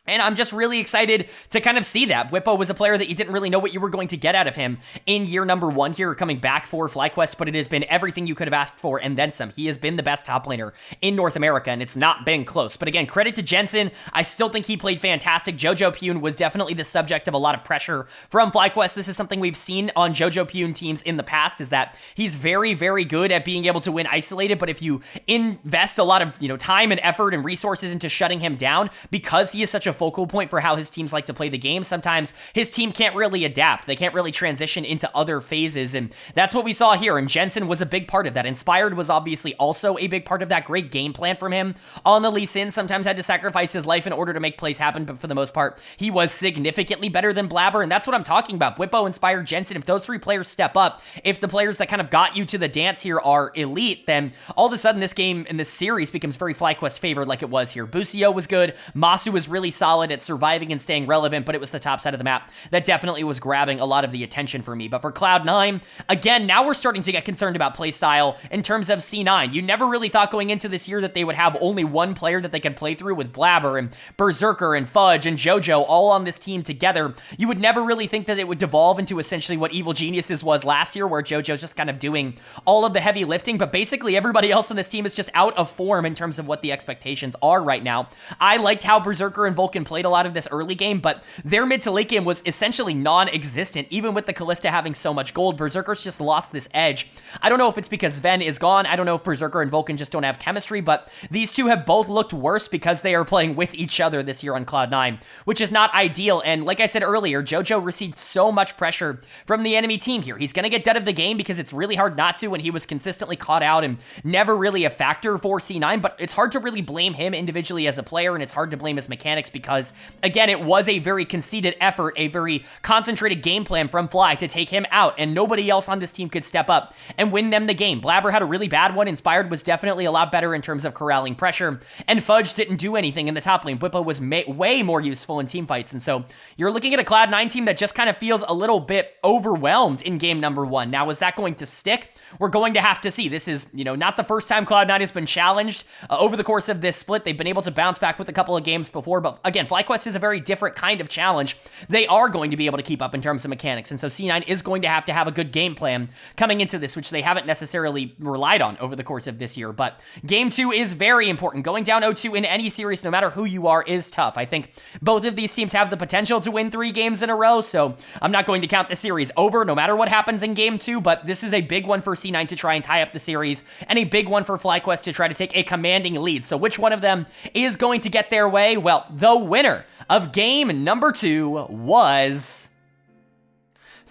And I'm just really excited to kind of see that. Whippo was a player that you didn't really know what you were going to get out of him in year number 1 here, coming back for FlyQuest, but it has been everything you could have asked for and then some. He has been the best top laner in North America, and it's not been close. But again, credit to Jensen. I still think he played fantastic. JoJo Pune was definitely the subject of a lot of pressure from FlyQuest. This is something we've seen on JoJo Pune teams in the past, is that he's very, very good at being able to win isolated, but if you invest a lot of, you know, time and effort and resources into shutting him down, because he is such a focal point for how his teams like to play the game, sometimes his team can't really adapt. They can't really transition into other phases, and that's what we saw here, and Jensen was a big part of that. Inspired was obviously also a big part of that. Great game plan from him on the Lee Sin. Sometimes had to sacrifice his life in order to make plays happen, but for the most part, he was significantly better than Blabber, and that's what I'm talking about. Whippo, Inspired, Jensen, if those three players step up, if the players that kind of got you to the dance here are elite, then all of a sudden this game and this series becomes very FlyQuest favored like it was here. Busio was good. Masu was really solid at surviving and staying relevant, but it was the top side of the map that definitely was grabbing a lot of the attention for me. But for Cloud9, again, now we're starting to get concerned about playstyle in terms of C9. You never really thought going into this year that they would have only one player that they could play through with Blabber and Berserker and Fudge and JoJo all on this team together. You would never really think that it would devolve into essentially what Evil Geniuses was last year, where JoJo's just kind of doing all of the heavy lifting, but basically everybody else on this team is just out of form in terms of what the expectations are right now. I liked how Berserker and Vulcan played a lot of this early game, but their mid to late game was essentially non-existent, even with the Kalista having so much gold. Berserker's just lost this edge. I don't know if it's because Sven is gone. I don't know if Berserker and Vulcan just don't have chemistry, but these two have both looked worse because they are playing with each other this year on Cloud9, which is not ideal. And like I said earlier, JoJo received so much pressure from the enemy team here. He's going to get dead of the game because it's really hard not to when he was consistently caught out and never really a factor for C9, but it's hard to really blame him individually as a player, and it's hard to blame his mechanics because, again, it was a very conceited effort, a very concentrated game plan from Fly to take him out, and nobody else on this team could step up and win them the game. Blabber had a really bad one. Inspired was definitely a lot better in terms of corralling pressure, and Fudge didn't do anything in the top lane. Whippo was way more useful in team fights, and so you're looking at a Cloud9 team that just kind of feels a little bit overwhelmed in game number 1. Now, is that going to stick? We're going to have to see. This is, you know, not the first time Cloud9 has been challenged over the course of this split. They've been able to bounce back with a couple of games before, but again, FlyQuest is a very different kind of challenge. They are going to be able to keep up in terms of mechanics, and so C9 is going to have a good game plan coming into this, which they haven't necessarily relied on over the course of this year. But game 2 is very important. Going down 0-2 in any series, no matter who you are, is tough. I think both of these teams have the potential to win 3 games in a row, so I'm not going to count the series over no matter what happens in game 2, but this is a big one for C9 to try and tie up the series, and a big one for FlyQuest to try to take a commanding lead. So which one of them is going to get their way? Well, the winner of game number 2 was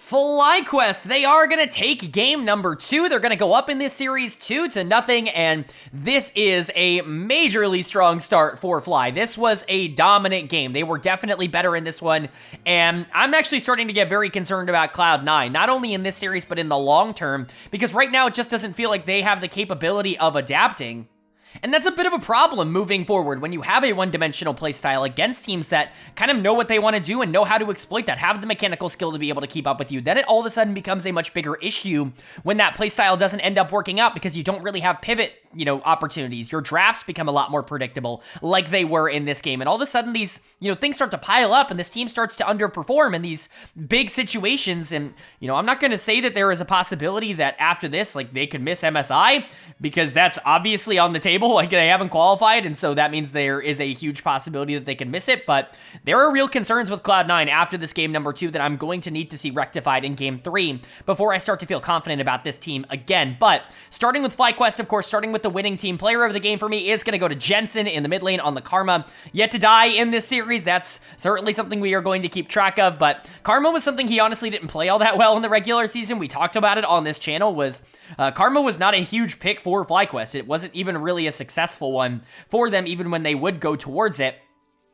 FlyQuest, they are going to take game number 2. They're going to go up in this series 2-0, and this is a majorly strong start for Fly. This was a dominant game. They were definitely better in this one, and I'm actually starting to get very concerned about Cloud9, not only in this series, but in the long term, because right now it just doesn't feel like they have the capability of adapting. And that's a bit of a problem moving forward when you have a one-dimensional playstyle against teams that kind of know what they want to do and know how to exploit that, have the mechanical skill to be able to keep up with you. Then it all of a sudden becomes a much bigger issue when that playstyle doesn't end up working out because you don't really have pivot, opportunities. Your drafts become a lot more predictable like they were in this game. And all of a sudden these, things start to pile up and this team starts to underperform in these big situations. And, I'm not going to say that there is a possibility that after this, they could miss MSI because that's obviously on the table. They haven't qualified, and so that means there is a huge possibility that they can miss it, but there are real concerns with Cloud9 after this game number 2 that I'm going to need to see rectified in game 3 before I start to feel confident about this team again. But starting with FlyQuest, of course, starting with the winning team, player of the game for me is going to go to Jensen in the mid lane on the Karma. Yet to die in this series, that's certainly something we are going to keep track of, but Karma was something he honestly didn't play all that well in the regular season. We talked about it on this channel, Karma was not a huge pick for FlyQuest. It wasn't even really a successful one for them, even when they would go towards it.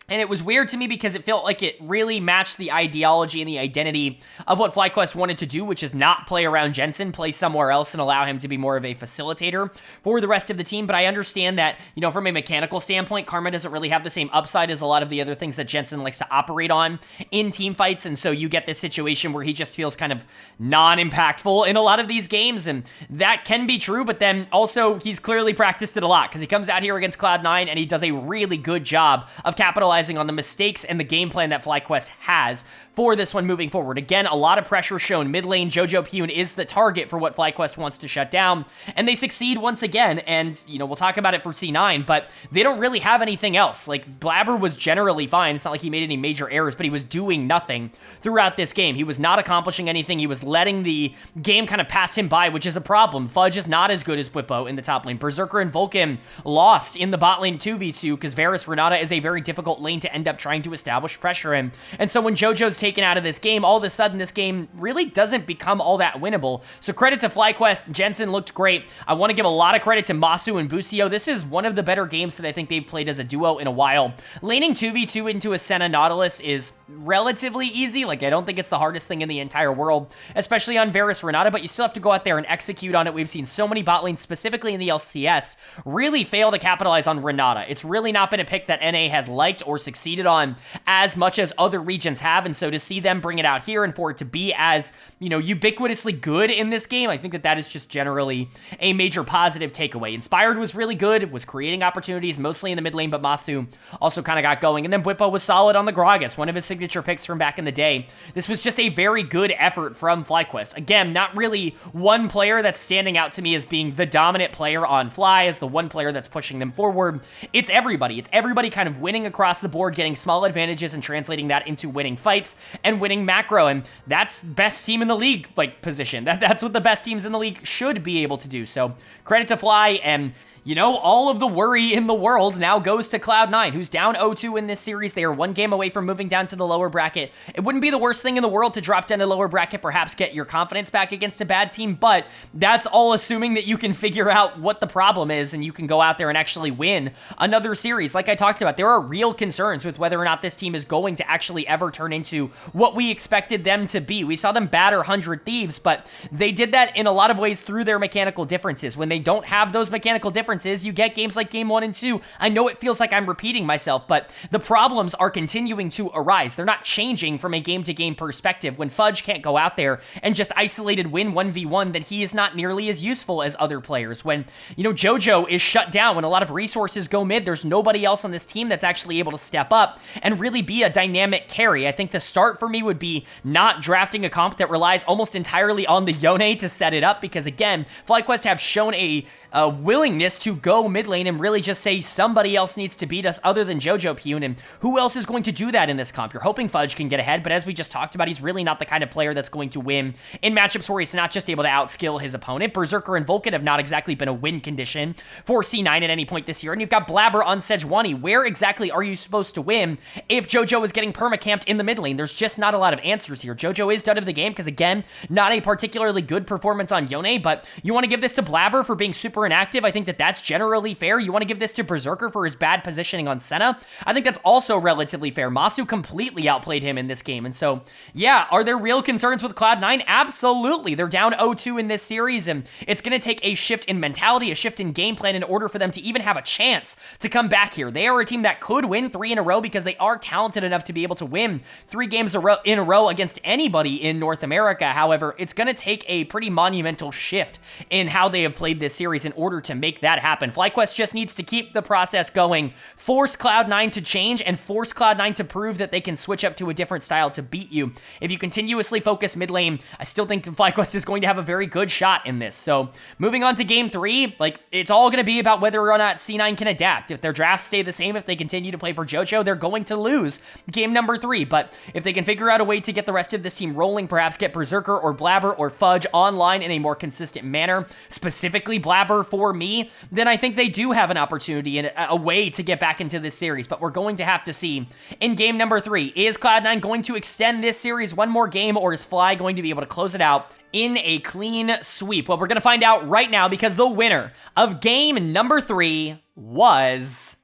And it was weird to me because it felt like it really matched the ideology and the identity of what FlyQuest wanted to do, which is not play around Jensen, play somewhere else and allow him to be more of a facilitator for the rest of the team. But I understand that, from a mechanical standpoint, Karma doesn't really have the same upside as a lot of the other things that Jensen likes to operate on in team fights. And so you get this situation where he just feels kind of non-impactful in a lot of these games. And that can be true, but then also he's clearly practiced it a lot because he comes out here against Cloud9 and he does a really good job of capitalizing on the mistakes and the game plan that FlyQuest has for this one moving forward. Again, a lot of pressure shown mid lane. Jojo Pune is the target for what FlyQuest wants to shut down, and they succeed once again, and, we'll talk about it for C9, but they don't really have anything else. Blabber was generally fine. It's not like he made any major errors, but he was doing nothing throughout this game. He was not accomplishing anything. He was letting the game kind of pass him by, which is a problem. Fudge is not as good as Whippo in the top lane. Berserker and Vulcan lost in the bot lane 2v2 because Varus Renata is a very difficult lane to end up trying to establish pressure in. And so when Jojo's taken out of this game, all of a sudden this game really doesn't become all that winnable. So credit to FlyQuest. Jensen looked great. I want to give a lot of credit to Masu and Busio. This is one of the better games that I think they've played as a duo in a while. Laning 2v2 into a Senna Nautilus is relatively easy. I don't think it's the hardest thing in the entire world, especially on Varus Renata, but you still have to go out there and execute on it. We've seen so many bot lanes, specifically in the LCS, really fail to capitalize on Renata. It's really not been a pick that NA has liked or succeeded on as much as other regions have, and so to see them bring it out here and for it to be as, ubiquitously good in this game, I think that is just generally a major positive takeaway. Inspired was really good, was creating opportunities, mostly in the mid lane, but Masu also kind of got going, and then Whippo was solid on the Gragas, one of his signature picks from back in the day. This was just a very good effort from FlyQuest. Again, not really one player that's standing out to me as being the dominant player on Fly, as the one player that's pushing them forward. It's everybody. It's everybody kind of winning across the board, getting small advantages and translating that into winning fights and winning macro, and that's best team in the league position. That's what the best teams in the league should be able to do. So credit to Fly, and all of the worry in the world now goes to Cloud9, who's down 0-2 in this series. They are one game away from moving down to the lower bracket. It wouldn't be the worst thing in the world to drop down to lower bracket, perhaps get your confidence back against a bad team, but that's all assuming that you can figure out what the problem is and you can go out there and actually win another series. Like I talked about, there are real concerns with whether or not this team is going to actually ever turn into what we expected them to be. We saw them batter 100 Thieves, but they did that in a lot of ways through their mechanical differences. When they don't have those mechanical differences, you get games like game 1 and 2. I know it feels like I'm repeating myself, but the problems are continuing to arise. They're not changing from a game-to-game perspective. When Fudge can't go out there and just isolated win 1v1, then he is not nearly as useful as other players. When, Jojo is shut down, when a lot of resources go mid, there's nobody else on this team that's actually able to step up and really be a dynamic carry. I think the start for me would be not drafting a comp that relies almost entirely on the Yone to set it up, because again, FlyQuest have shown a willingness to go mid lane and really just say somebody else needs to beat us other than Jojo Pune, and who else is going to do that in this comp? You're hoping Fudge can get ahead, but as we just talked about, he's really not the kind of player that's going to win in matchups where he's not just able to outskill his opponent. Berserker and Vulcan have not exactly been a win condition for C9 at any point this year, and you've got Blabber on Sejuani. Where exactly are you supposed to win if Jojo is getting permacamped in the mid lane? There's just not a lot of answers here. Jojo is done of the game because, again, not a particularly good performance on Yone, but you want to give this to Blabber for being super inactive. I think that that's generally fair. You want to give this to Berserker for his bad positioning on Senna. I think that's also relatively fair. Masu completely outplayed him in this game, and so, yeah, are there real concerns with Cloud9? Absolutely. They're down 0-2 in this series, and it's going to take a shift in mentality, a shift in game plan in order for them to even have a chance to come back here. They are a team that could win 3 in a row because they are talented enough to be able to win 3 games in a row against anybody in North America. However, it's going to take a pretty monumental shift in how they have played this series in order to make that happen. FlyQuest just needs to keep the process going, force Cloud9 to change, and force Cloud9 to prove that they can switch up to a different style to beat you. If you continuously focus mid lane, I still think FlyQuest is going to have a very good shot in this. So moving on to game 3, like, it's all going to be about whether or not C9 can adapt. If their drafts stay the same, if they continue to play for Jojo, they're going to lose game number 3. But if they can figure out a way to get the rest of this team rolling, perhaps get Berserker or Blabber or Fudge online in a more consistent manner, specifically Blabber for me, then I think they do have an opportunity and a way to get back into this series. But we're going to have to see in game number 3, is Cloud9 going to extend this series one more game, or is Fly going to be able to close it out in a clean sweep? Well, we're going to find out right now, because the winner of game number 3 was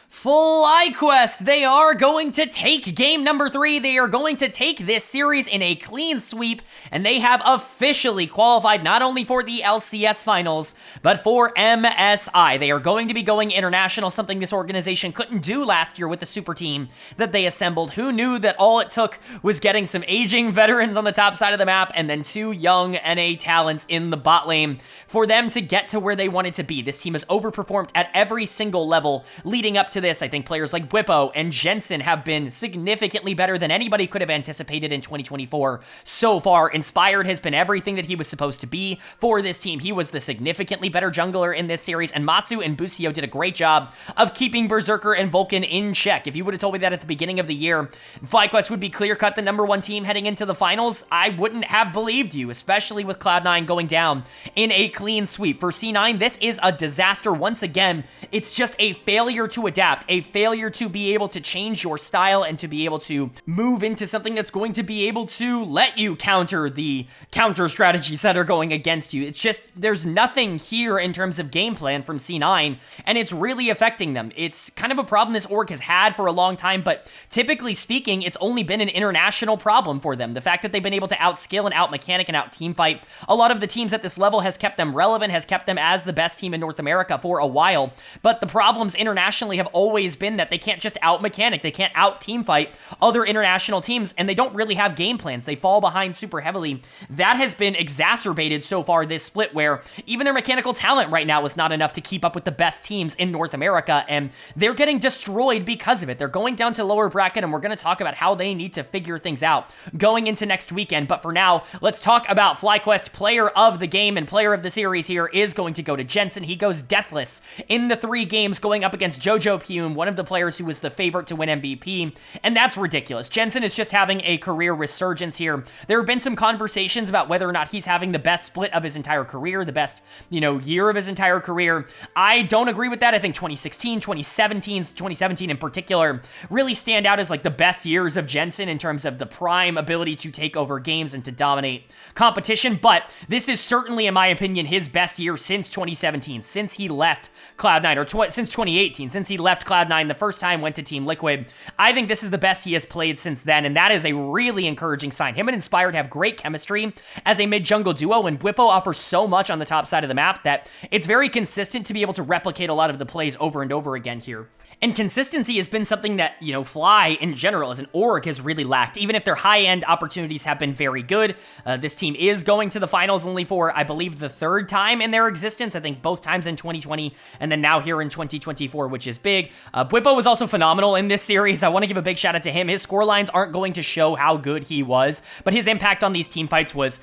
FlyQuest. They are going to take game number 3. They are going to take this series in a clean sweep, and they have officially qualified not only for the LCS finals, but for MSI. They are going to be going international, something this organization couldn't do last year with the super team that they assembled. Who knew that all it took was getting some aging veterans on the top side of the map and then 2 young NA talents in the bot lane for them to get to where they wanted to be. This team has overperformed at every single level leading up to this. I think players like Whippo and Jensen have been significantly better than anybody could have anticipated in 2024 so far. Inspired has been everything that he was supposed to be for this team. He was the significantly better jungler in this series, and Masu and Busio did a great job of keeping Berserker and Vulcan in check. If you would have told me that at the beginning of the year, FlyQuest would be clear-cut the #1 team heading into the finals, I wouldn't have believed you, especially with Cloud9 going down in a clean sweep. For C9, this is a disaster once again. It's just a failure to adapt, a failure to be able to change your style and to be able to move into something that's going to be able to let you counter the counter strategies that are going against you. It's just, there's nothing here in terms of game plan from C9, and it's really affecting them. It's kind of a problem this org has had for a long time, but typically speaking, it's only been an international problem for them. The fact that they've been able to outskill and out-mechanic and out-teamfight a lot of the teams at this level has kept them relevant, has kept them as the best team in North America for a while, but the problems internationally have always been that they can't just out-mechanic, they can't out-team fight other international teams, and they don't really have game plans. They fall behind super heavily. That has been exacerbated so far this split, where even their mechanical talent right now is not enough to keep up with the best teams in North America, and they're getting destroyed because of it. They're going down to lower bracket, and we're going to talk about how they need to figure things out going into next weekend. But for now, let's talk about FlyQuest. Player of the game and player of the series here is going to go to Jensen. He goes deathless in the 3 games going up against Jojo Pune, one of the players who was the favorite to win MVP, and that's ridiculous. Jensen is just having a career resurgence here. There have been some conversations about whether or not he's having the best split of his entire career, the best, year of his entire career. I don't agree with that. I think 2016, 2017 in particular really stand out as like the best years of Jensen in terms of the prime ability to take over games and to dominate competition, but this is certainly, in my opinion, his best year since 2017, since he left Cloud9, or since 2018, since he left Cloud9 the first time, went to Team Liquid. I think this is the best he has played since then, and that is a really encouraging sign. Him and Inspired have great chemistry as a mid-jungle duo, and Whippo offers so much on the top side of the map that it's very consistent to be able to replicate a lot of the plays over and over again here. And consistency has been something that, Fly in general as an org has really lacked, even if their high-end opportunities have been very good. This team is going to the finals only for, I believe, the 3rd time in their existence. I think both times in 2020 and then now here in 2024, which is big. Bwipo was also phenomenal in this series. I want to give a big shout out to him. His score lines aren't going to show how good he was, but his impact on these team fights was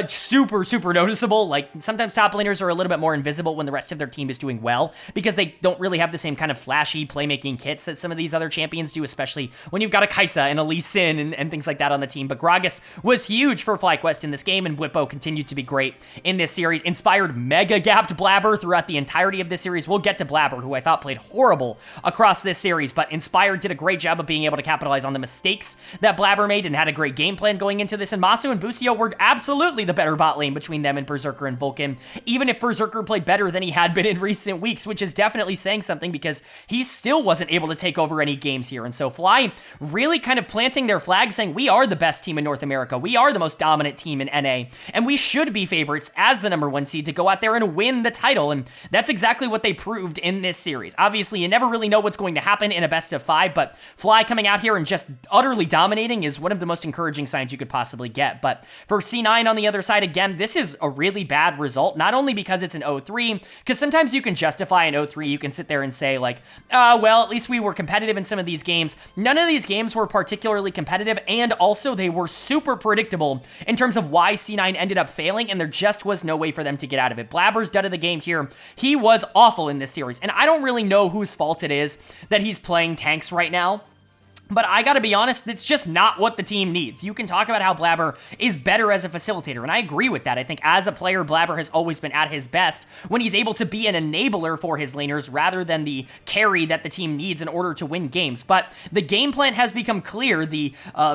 super noticeable. Like, sometimes top laners are a little bit more invisible when the rest of their team is doing well because they don't really have the same kind of flashy playmaking kits that some of these other champions do, especially when you've got a Kai'Sa and a Lee Sin and things like that on the team. But Gragas was huge for FlyQuest in this game, and Bwipo continued to be great in this series. Inspired mega gapped Blabber throughout the entirety of this series. We'll get to Blabber, who I thought played horrible across this series, but Inspired did a great job of being able to capitalize on the mistakes that Blabber made and had a great game plan going into this. And Masu and Busio were absolutely the better bot lane between them and Berserker and Vulcan, even if Berserker played better than he had been in recent weeks, which is definitely saying something because he still wasn't able to take over any games here. And so Fly really kind of planting their flag, saying we are the best team in North America, we are the most dominant team in NA, and we should be favorites as the #1 seed to go out there and win the title. And that's exactly what they proved in this series. Obviously, you never really know what's going to happen in a best of 5, but Fly coming out here and just utterly dominating is one of the most encouraging signs you could possibly get. But for C9 on the other side, again, this is a really bad result, not only because it's an 0-3, because sometimes you can justify an 0-3, you can sit there and say like, well, at least we were competitive in some of these games. None of these games were particularly competitive, and also they were super predictable in terms of why C9 ended up failing, and there just was no way for them to get out of it. Blabber's dud of the game here. He was awful in this series, and I don't really know whose fault it is that he's playing tanks right now. But I gotta be honest, it's just not what the team needs. You can talk about how Blabber is better as a facilitator, and I agree with that. I think as a player, Blabber has always been at his best when he's able to be an enabler for his laners rather than the carry that the team needs in order to win games. But the game plan has become clear. The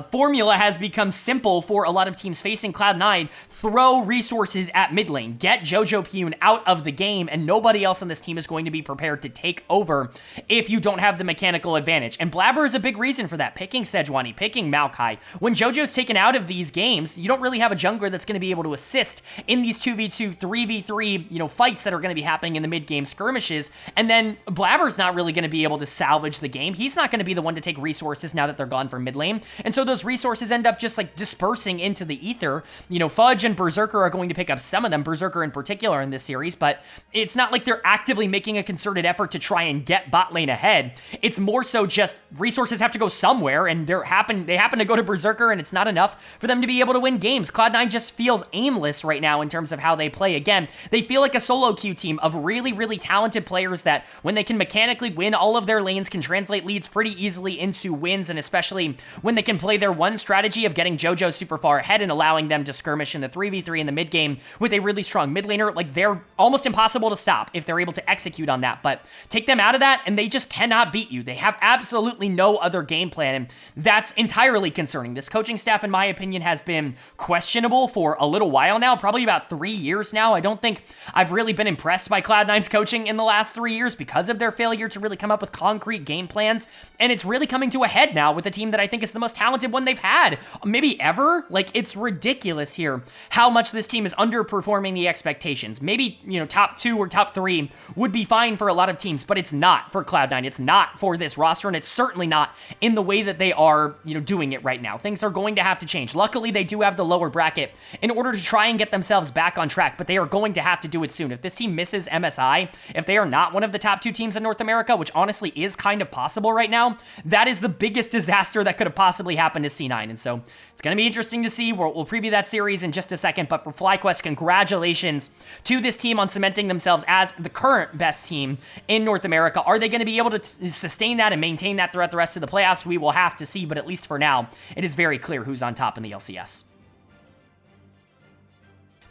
formula has become simple for a lot of teams facing Cloud9. Throw resources at mid lane. Get Jojo Pyun out of the game, and nobody else on this team is going to be prepared to take over if you don't have the mechanical advantage. And Blabber is a big reason for that. Picking Sejuani, picking Maokai. When Jojo's taken out of these games, you don't really have a jungler that's going to be able to assist in these 2v2, 3v3, fights that are going to be happening in the mid-game skirmishes. And then Blabber's not really going to be able to salvage the game. He's not going to be the one to take resources now that they're gone from mid lane. And so those resources end up just like dispersing into the ether. Fudge and Berserker are going to pick up some of them, Berserker in particular in this series, but it's not like they're actively making a concerted effort to try and get bot lane ahead. It's more so just resources have to go somewhere, and they happen to go to Berserker, and it's not enough for them to be able to win games. Cloud9 just feels aimless right now in terms of how they play. Again, they feel like a solo queue team of really talented players that, when they can mechanically win all of their lanes, can translate leads pretty easily into wins, and especially when they can play their one strategy of getting Jojo super far ahead and allowing them to skirmish in the 3v3 in the mid game with a really strong mid laner. Like, they're almost impossible to stop if they're able to execute on that, but take them out of that and they just cannot beat you. They have absolutely no other game plan, and that's entirely concerning. This coaching staff, in my opinion, has been questionable for a little while now, probably about 3 years now. I don't think I've really been impressed by Cloud9's coaching in the last 3 years because of their failure to really come up with concrete game plans, and it's really coming to a head now with a team that I think is the most talented one they've had, maybe ever. Like, it's ridiculous here how much this team is underperforming the expectations. Maybe, top 2 or top 3 would be fine for a lot of teams, but it's not for Cloud9. It's not for this roster, and it's certainly not in the way that they are, doing it right now. Things are going to have to change. Luckily, they do have the lower bracket in order to try and get themselves back on track, but they are going to have to do it soon. If this team misses MSI, if they are not one of the top 2 teams in North America, which honestly is kind of possible right now, that is the biggest disaster that could have possibly happened to C9. And so it's going to be interesting to see. We'll preview that series in just a second, but for FlyQuest, congratulations to this team on cementing themselves as the current best team in North America. Are they going to be able to sustain that and maintain that throughout the rest of the playoffs? We will have to see, but at least for now, it is very clear who's on top in the LCS.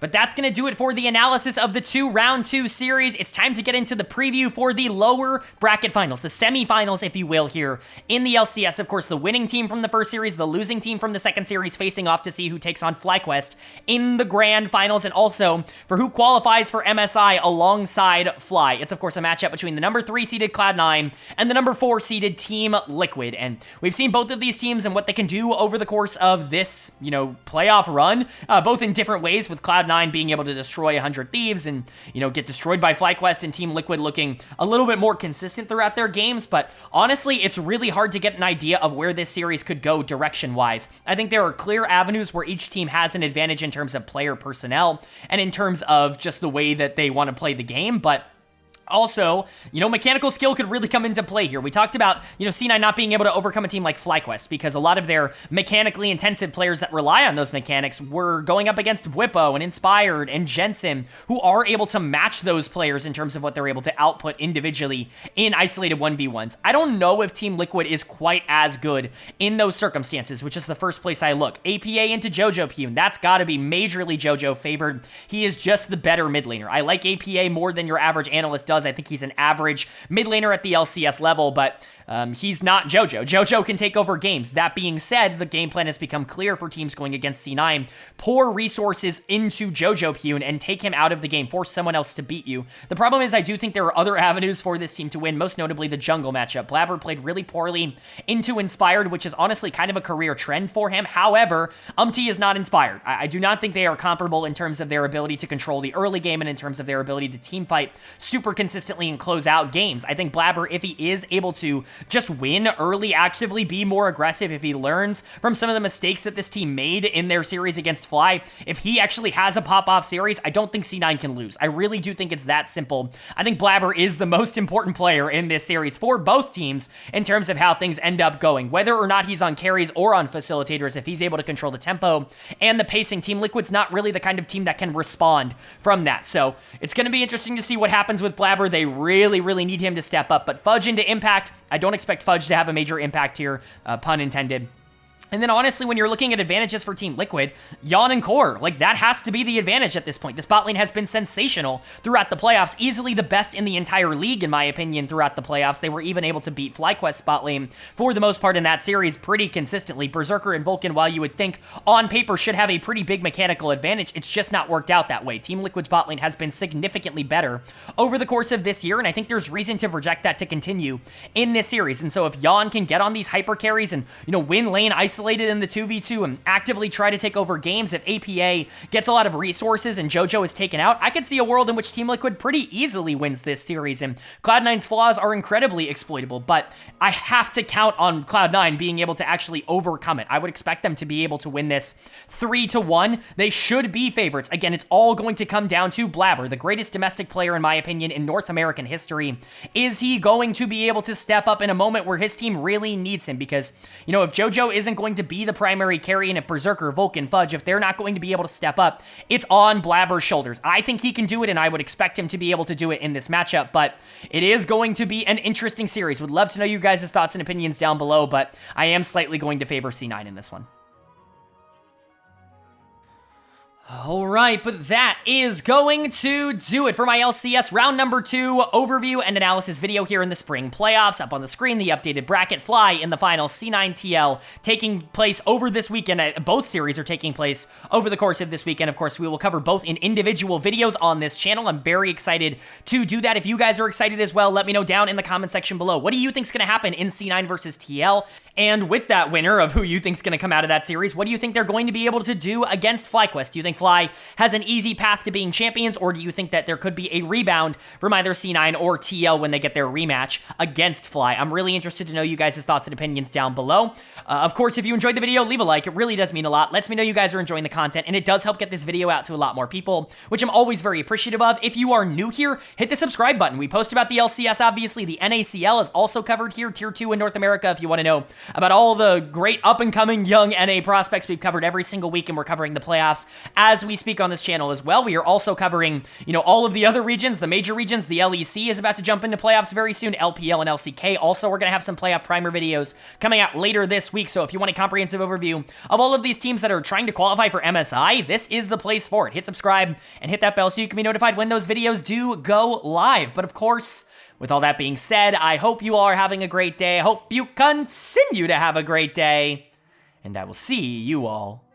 But that's going to do it for the analysis of the round 2 series. It's time to get into the preview for the lower bracket finals, the semifinals, if you will, here in the LCS. Of course, the winning team from the first series, the losing team from the second series, facing off to see who takes on FlyQuest in the grand finals, and also for who qualifies for MSI alongside Fly. It's, of course, a matchup between the number 3 seeded Cloud9 and the number 4 seeded Team Liquid. And we've seen both of these teams and what they can do over the course of this, playoff run, both in different ways, with Cloud9 being able to destroy 100 Thieves and, get destroyed by FlyQuest, and Team Liquid looking a little bit more consistent throughout their games. But honestly, it's really hard to get an idea of where this series could go direction-wise. I think there are clear avenues where each team has an advantage in terms of player personnel and in terms of just the way that they want to play the game, but Also, mechanical skill could really come into play here. We talked about, C9 not being able to overcome a team like FlyQuest because a lot of their mechanically intensive players that rely on those mechanics were going up against Whippo and Inspired and Jensen, who are able to match those players in terms of what they're able to output individually in isolated 1v1s. I don't know if Team Liquid is quite as good in those circumstances, which is the first place I look. APA into Jojo Pune, that's got to be majorly Jojo favored. He is just the better mid laner. I like APA more than your average analyst does. I think he's an average mid laner at the LCS level, but he's not Jojo. Jojo can take over games. That being said, the game plan has become clear for teams going against C9. Pour resources into Jojo Pune and take him out of the game. Force someone else to beat you. The problem is I do think there are other avenues for this team to win, most notably the jungle matchup. Blabber played really poorly into Inspired, which is honestly kind of a career trend for him. However, is not Inspired. I do not think they are comparable in terms of their ability to control the early game and in terms of their ability to team fight super consistently and close out games. I think Blabber, if he is able to just win early, actively be more aggressive, if he learns from some of the mistakes that this team made in their series against Fly, if he actually has a pop-off series, I don't think C9 can lose. I really do think it's that simple. I think Blabber is the most important player in this series for both teams in terms of how things end up going. Whether or not he's on carries or on facilitators, if he's able to control the tempo and the pacing, Team Liquid's not really the kind of team that can respond from that. So it's going to be interesting to see what happens with Blabber. They really, really need him to step up. But Fudge into Impact, I don't expect Fudge to have a major impact here, pun intended. And then honestly, when you're looking at advantages for Team Liquid, Yeon and Core, that has to be the advantage at this point. The spot lane has been sensational throughout the playoffs, easily the best in the entire league, in my opinion, throughout the playoffs. They were even able to beat FlyQuest spot lane for the most part in that series pretty consistently. Berserker and Vulcan, while you would think on paper should have a pretty big mechanical advantage, it's just not worked out that way. Team Liquid's bot lane has been significantly better over the course of this year, and I think there's reason to project that to continue in this series. And so if Yeon can get on these hyper carries and, win lane isolated in the 2v2 and actively try to take over games, if APA gets a lot of resources and Jojo is taken out, I could see a world in which Team Liquid pretty easily wins this series, and Cloud9's flaws are incredibly exploitable, but I have to count on Cloud9 being able to actually overcome it. I would expect them to be able to win this 3-1. They should be favorites. Again, it's all going to come down to Blabber, the greatest domestic player, in my opinion, in North American history. Is he going to be able to step up in a moment where his team really needs him? Because, if Jojo isn't going to be the primary carry, and if Berserker, Vulcan, Fudge, if they're not going to be able to step up, it's on Blabber's shoulders. I think he can do it, and I would expect him to be able to do it in this matchup, but it is going to be an interesting series. Would love to know you guys' thoughts and opinions down below, but I am slightly going to favor C9 in this one. All right, but that is going to do it for my LCS round number 2 overview and analysis video here in the spring playoffs. Up on the screen, the updated bracket. Fly in the final, C9 TL taking place over this weekend. Both series are taking place over the course of this weekend. Of course, we will cover both in individual videos on this channel. I'm very excited to do that. If you guys are excited as well, let me know down in the comment section below. What do you think is going to happen in C9 versus TL? And with that winner of who you think is going to come out of that series, what do you think they're going to be able to do against FlyQuest? Do you think Fly has an easy path to being champions, or do you think that there could be a rebound from either C9 or TL when they get their rematch against Fly? I'm really interested to know you guys' thoughts and opinions down below. Of course, if you enjoyed the video, leave a like. It really does mean a lot. Lets me know you guys are enjoying the content, and it does help get this video out to a lot more people, which I'm always very appreciative of. If you are new here, hit the subscribe button. We post about the LCS, obviously. The NACL is also covered here, Tier 2 in North America, if you want to know about all the great up-and-coming young NA prospects we've covered every single week, and we're covering the playoffs as we speak on this channel as well. We are also covering, all of the other regions, the major regions. The LEC is about to jump into playoffs very soon. LPL and LCK also, we're going to have some playoff primer videos coming out later this week. So if you want a comprehensive overview of all of these teams that are trying to qualify for MSI, this is the place for it. Hit subscribe and hit that bell so you can be notified when those videos do go live. But of course, with all that being said, I hope you all are having a great day. I hope you continue to have a great day, and I will see you all